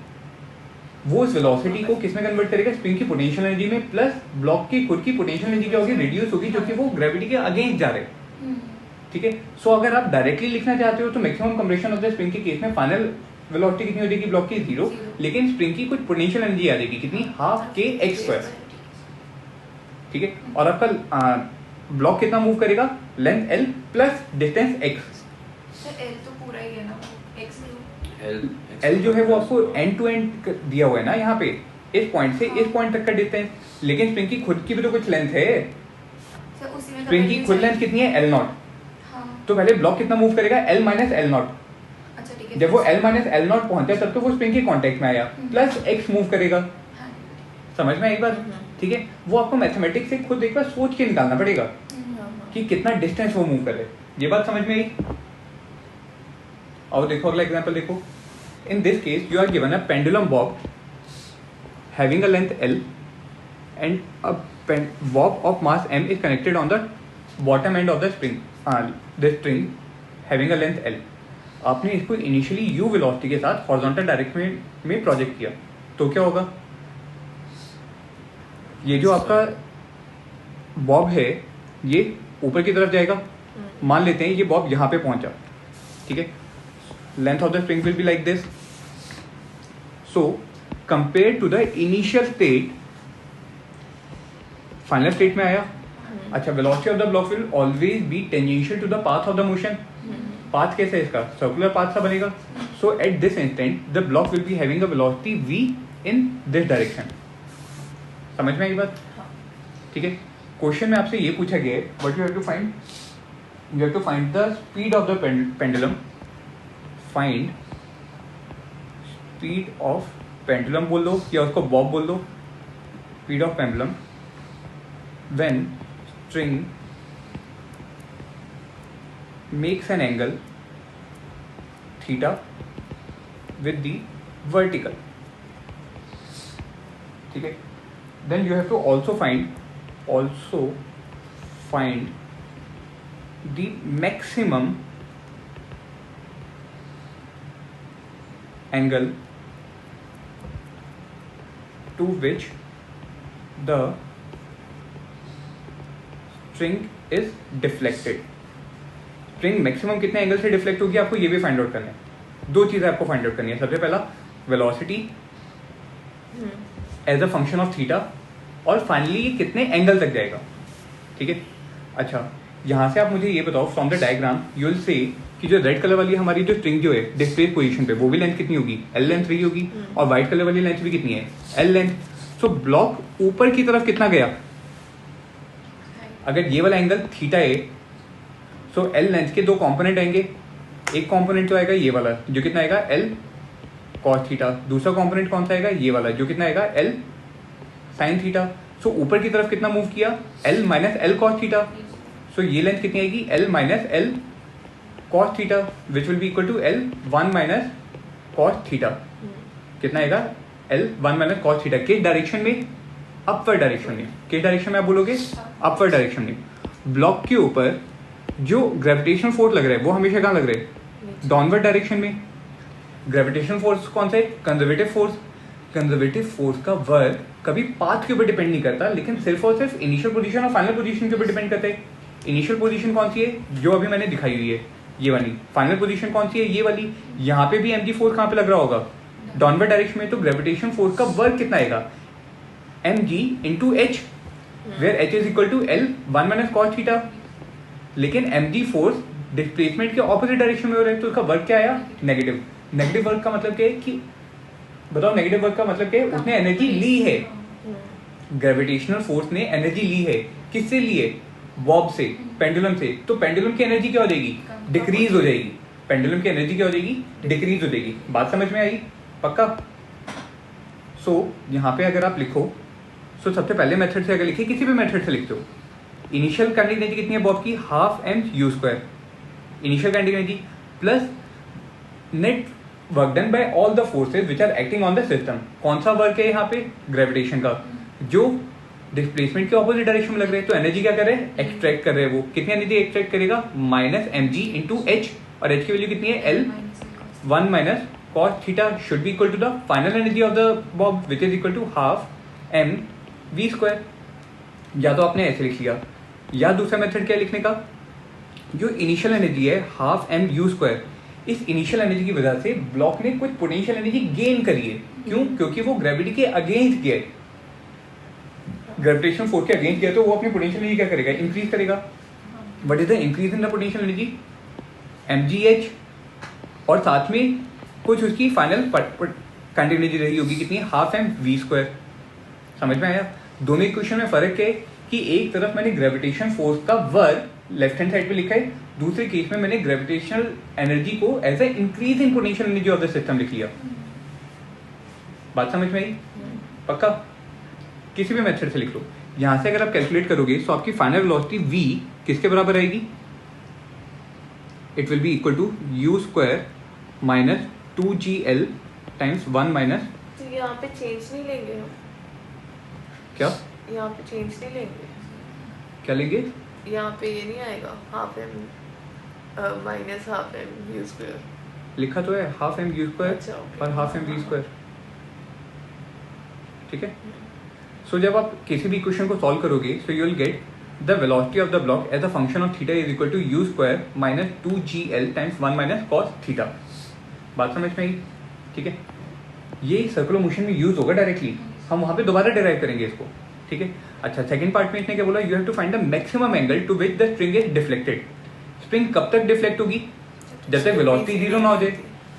वो उस वेलोसिटी को किसमें कन्वर्ट करेगा, स्प्रिंग की पोटेंशियल एनर्जी में, प्लस ब्लॉक की खुद की पोटेंशियल एनर्जी क्या होगी, रिड्यूस होगी, जो कि वो ग्रेविटी के अगेंस्ट जा रहे हैं। ठीक है, सो अगर आप डायरेक्टली लिखना चाहते हो तो maximum compression of the spring के केस में फाइनल वेलोसिटी कितनी हो जाएगी ब्लॉक की, जीरो, लेकिन स्प्रिंग की कुछ पोटेंशियल एनर्जी आ जाएगी कितनी, हाफ के x²। ठीक है, और आपका ब्लॉक कितना मूव करेगा, length l plus distance x। Sir L तो पूरा ही है ना, x L जो है वो आपको एंड टू एंड दिया हुआ है ना, यहाँ पे इस पॉइंट से इस पॉइंट तक का डिस्टेंस, लेकिन स्प्रिंग की खुद की भी तो कुछ लेंथ है, सर उसी में स्प्रिंग की खुद लेंथ कितनी है L0, तो पहले ब्लॉक कितना मूव करेगा L - L0। अच्छा ठीक है, के जब वो force- L minus L not पहुंचा तब तो वो स्प्रिंग के कांटेक्ट में आया, प्लस x मूव करेगा। हाँ, समझ में आई बात? ठीक है, वो आपको मैथमेटिक्स से खुद एक बार सोच के निकालना पड़ेगा कि कितना डिस्टेंस वो मूव करे। ये बात समझ में आई? और देखो अगला एग्जांपल देखो। In this case you are given a pendulum bob having a length L and a bob of mass m is connected on the bottom end of the string, the string having a length L। आपने इसको initially u velocity के साथ horizontal direction में project किया तो क्या होगा? ये जो आपका बॉब है ये ऊपर की तरफ जाएगा। मान लेते हैं ये बॉब यहाँ पे पहुंचा, ठीक है। Length of the spring will be like this. So compare to the initial state, final state में आया। अच्छा, velocity of the block will always be tangential to the path of the motion. Path कैसे है इसका? Circular path सा बनेगा। So at this instant the block will be having a velocity v in this direction. समझ में आई बात? ठीक है। क्वेश्चन में आपसे ये पूछा गया है what you have to find, you have to find the speed of the pendulum. Find speed of pendulum बोल दो या उसको बॉब बोल दो। Speed of pendulum when string makes an angle theta with the vertical, ठीक है। then you have to also find the maximum angle to which the string is deflected. String maximum कितने angle से deflect होगी आपको ये भी find out करना है। दो चीजें आपको फाइंड आउट करनी है। सबसे पहला velocity as a function of theta, और फाइनली ये कितने एंगल तक जाएगा, ठीक है। अच्छा, यहाँ से आप मुझे ये बताओ from the diagram you will से कि जो रेड कलर वाली हमारी जो स्ट्रिंग जो है डिस्प्लेस पोजीशन पे वो भी लेंथ कितनी होगी? L लेंथ रही होगी, और व्हाइट कलर वाली लेंथ भी कितनी है? L length. सो ब्लॉक ऊपर की तरफ कितना गया? अगर ये वाला एंगल थीटा है सो L लेंथ के दो कंपोनेंट आएंगे। एक कंपोनेंट तो आएगा ये वाला जो कितना आएगा? L cos theta. दूसरा कंपोनेंट कौन सा आएगा? ये वाला जो कितना आएगा? L sin theta. सो ऊपर की तरफ कितना मूव किया? L minus L cos theta. So ये लेंथ कितनी आएगी? L minus L cos theta which will be equal to L 1 minus cos theta. कितना आएगा? L 1 minus cos theta. किस डायरेक्शन में? अपवर्ड डायरेक्शन में। किस डायरेक्शन में आप बोलोगे? अपवर्ड डायरेक्शन में। ब्लॉक के ऊपर जो ग्रेविटेशनल फोर्स लग रहा है वो हमेशा कहाँ लग रहा है? डाउनवर्ड डायरेक्शन में। ग्रेविटेशनल फोर्स कौन सा है? Conservative force. कंजर्वेटिव फोर्स का वर्क कभी पाथ के ऊपर डिपेंड नहीं करता, लेकिन सिर्फ और सिर्फ इनिशियल पोजीशन और फाइनल पोजीशन के ऊपर डिपेंड करता है। इनिशियल पोजीशन कौन सी है? जो अभी मैंने दिखाई हुई है ये वाली। फाइनल पोजीशन कौन सी है? ये वाली। यहाँ पे भी mg फोर्स कहाँ पे लग रहा होगा? डाउनवर्ड डायरेक्शन में। तो ग्रेविटेशन फोर्स का वर्क कितना आएगा? mg into h, where h is equal to L 1 minus cos theta. लेकिन mg फोर्स डिस्प्लेसमेंट के ऑपोजिट डायरेक्शन में हो रहा है तो उसका वर्क क्या आया? नेगेटिव। नेगेटिव वर्क का मतलब क्या है कि बताओ, नेगेटिव वर्क का मतलब क्या है? उसने एनर्जी ली है। ग्रेविटेशनल फोर्स ने एनर्जी ली है। किससे ली है? बॉब से, पेंडुलम से। तो पेंडुलम की एनर्जी क्या हो जाएगी? डिक्रीज हो जाएगी। पेंडुलम की एनर्जी क्या हो जाएगी? डिक्रीज हो जाएगी। बात समझ में आई? पक्का? सो यहाँ पे अगर आप लिखो सबसे पहले मेथड से अगर लिखे, किसी भी मेथड से लिखते हो, इनिशियल काइनेटिक एनर्जी कितनी है बॉब की? Half m u square initial kinetic energy plus net work done by all the forces which are acting on the system. कौन सा वर्क है यहाँ पे? ग्रेविटेशन का, जो डिस्प्लेसमेंट के ऑपोजिट डायरेक्शन में लग रहे हैं। तो एनर्जी क्या कर रहे हैं? एक्सट्रैक्ट कर रहे हैं। वो कितनी एनर्जी एक्सट्रैक्ट करेगा? माइनस mg इंटू एच, और एच की वैल्यू कितनी है? L 1 minus cos theta should be equal to the final energy of the bob which is equal to half m v square. या तो आपने ऐसे लिख लिया, या दूसरा मेथड क्या लिखने का? जो इनिशियल एनर्जी है हाफ m u स्क्वायर, इस इनिशियल एनर्जी की वजह से ब्लॉक ने कुछ पोटेंशियल एनर्जी गेन करी है। क्यों? क्योंकि वो ग्रेविटी के अगेंस्ट गया है, ग्रेविटेशन फोर्स के अगेंस्ट गया, तो वो अपनी पोटेंशियल एनर्जी क्या करेगा? इंक्रीज करेगा। What is the increase in the potential energy? mgh, और साथ में कुछ उसकी फाइनल काइनेटिक एनर्जी रही होगी कितनी? Half m v square. समझ में आया? दोनों इक्वेशन में फर्क है कि एक तरफ मैंने ग्रेविटेशन फोर्स का वर्क लेफ्ट हैंड साइड पे लिखा है, दूसरे केस में मैंने ग्रेविटेशनल एनर्जी को as a increase in potential energy of the system लिख लिया। बात समझ में आई? पक्का? किसी भी मेथड से लिख लो। यहां से अगर आप कैलकुलेट करोगे तो आपकी फाइनल वेलोसिटी v किसके बराबर आएगी? It will be equal to u square minus 2gl times 1 minus, तो यहाँ पे चेंज नहीं लेंगे हम? क्या यहाँ पे चेंज नहीं लेंगे? क्या लेंगे? यहाँ पे ये नहीं आएगा half m minus half m u square? लिखा तो है हाफ एम यू स्क्वायर अच्छा, okay. और हाफ एम वी स्क्वायर। ठीक है। सो जब आप किसी भी इक्वेशन को सॉल्व करोगे so you will get the velocity of the block as a function of theta is equal to u square minus 2gl times 1 minus cos theta. बात समझ में आई? ठीक है। ये सर्कुलर मोशन में यूज होगा डायरेक्टली, हम वहां पे दोबारा डिराइव करेंगे इसको। ठीक है। अच्छा, सेकंड पार्ट में इसने क्या बोला? You have to find the maximum angle to which the spring is deflected. Spring कब तक डिफ्लेक्ट होगी? जब तक वेलोसिटी जीरो ना हो जाए।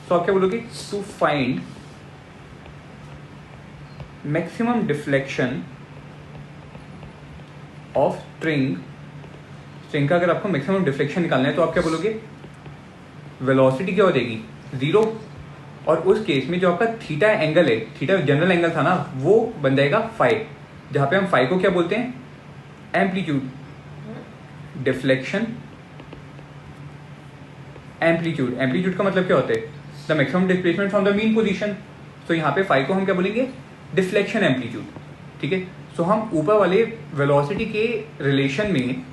तो आप क्या बोलोगे? To find maximum deflection of string. String का अगर आपको मैक्सिमम डिफ्लेक्शन निकालना है तो आप क्या बोलोगे? वेलोसिटी क्या हो जाएगी? जीरो। और उस केस में जो आपका थीटा एंगल है, थीटा जनरल एंगल था ना, वो बन जाएगा फाई, जहां पे हम फाई को क्या बोलते हैं? एम्पलीट्यूड। Deflection amplitude. एम्पलीट्यूड का मतलब क्या होता है? The maximum displacement from the mean position. तो यहाँ पे फाई को हम क्या बोलेंगे? Deflection amplitude. ठीक है। सो हम ऊपर वाले वेलोसिटी के रिलेशन में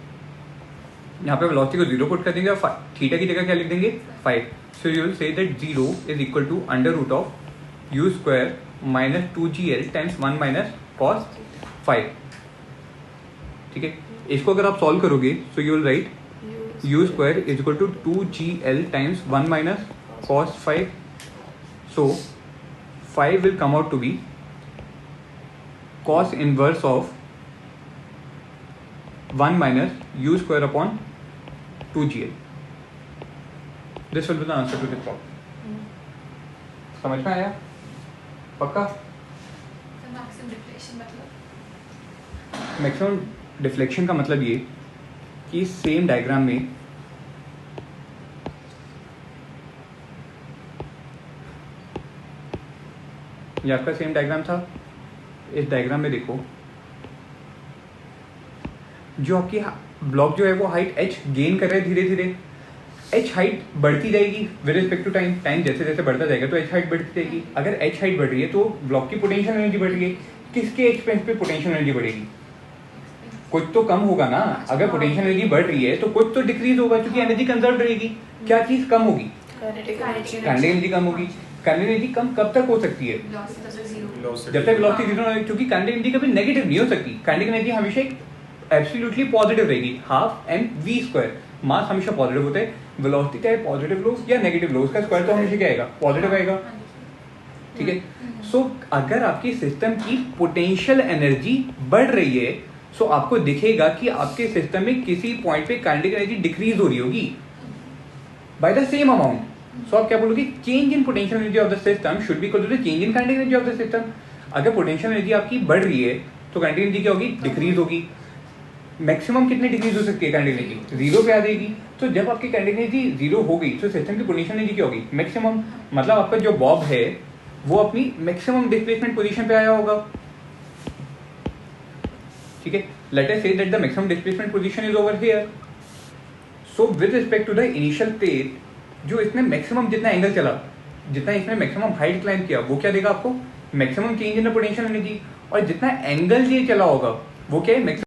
यहाँ पे वेलोसिटी को जीरो पुट कर देंगे और थीटा की जगह क्या लिख देंगे? 5। So you will say that 0 is equal to under root of u square minus 2gl times 1 minus cos 5। ठीक है। इसको अगर आप सॉल्व करोगे so you will write u square is equal to 2gl times 1 minus cos 5। So 5 will come out to be cos inverse of 1 minus u square upon 2gl. This will be the answer to this problem. समझ में आया? पक्का? Maximum deflection मतलब? Maximum deflection का मतलब ये कि same diagram में ये आपका सेम डायग्राम था। इस डायग्राम में देखो, जो आपकी ब्लॉक जो है वो हाइट h गेन कर रहा है धीरे धीरे। h हाइट बढ़ती जाएगी with respect to time. Time जैसे जैसे बढ़ता जाएगा तो h हाइट बढ़ती जाएगी। अगर h हाइट बढ़ रही है तो ब्लॉक की पोटेंशियल एनर्जी बढ़ रही है। किसके एक्सपेंस पे पोटेंशियल एनर्जी बढ़ेगी? कुछ तो कम होगा ना। अगर पोटेंशियल एनर्जी बढ़ रही है तो कुछ तो डिक्रीज होगा, क्योंकि एनर्जी कंजर्व रहेगी। क्या चीज कम होगी? Kinetic energy. काइनेटिक एनर्जी कम होगी। काइनेटिक एनर्जी कम कब तक हो सकती है? जब तक वेलोसिटी जीरो ना हो, क्योंकि काइनेटिक एनर्जी कभी नेगेटिव नहीं हो सकती। काइनेटिक एनर्जी हमेशा एक एब्सोल्युटली पॉजिटिव रहेगी, हाफ एम वी स्क्वायर। मास हमेशा पॉजिटिव होता है, वेलोसिटी चाहे पॉजिटिव लो या नेगेटिव लो, उसका स्क्वायर तो हमेशा क्या आएगा? पॉजिटिव आएगा। ठीक है। सो अगर आपकी सिस्टम की पोटेंशियल एनर्जी बढ़ रही है सो आपको दिखेगा कि आपके सिस्टम में किसी पॉइंट पे काइनेटिक एनर्जी डिक्रीज हो रही होगी by the same amount. So आप क्या बोलोगे? Change in potential energy of the system should be equal to the change in kinetic energy of the system. अगर पोटेंशियल एनर्जी आपकी बढ़ रही है तो काइनेटिक एनर्जी क्या होगी? डिक्रीज होगी। मैक्सिमम कितनी डिक्रीज हो सकती है काइनेटिक एनर्जी? जीरो पे आ जाएगी। तो जब आपकी काइनेटिक एनर्जी जीरो हो गई तो सिस्टम की पोटेंशियल एनर्जी क्या होगी? मैक्सिमम। मतलब आपका जो बॉब है वो अपनी मैक्सिमम डिस्प्लेसमेंट पोजीशन पे आया होगा। ठीक है। Let us say that the maximum displacement position is over here. So with respect to the initial state, जो इसने मैक्सिमम जितना एंगल चला, जितना इसने मैक्सिमम हाइट क्लाइंब किया, वो क्या देगा आपको? Maximum change in the potential energy. और जितना एंगल ये चला होगा वो क्या है? मैक्सिमम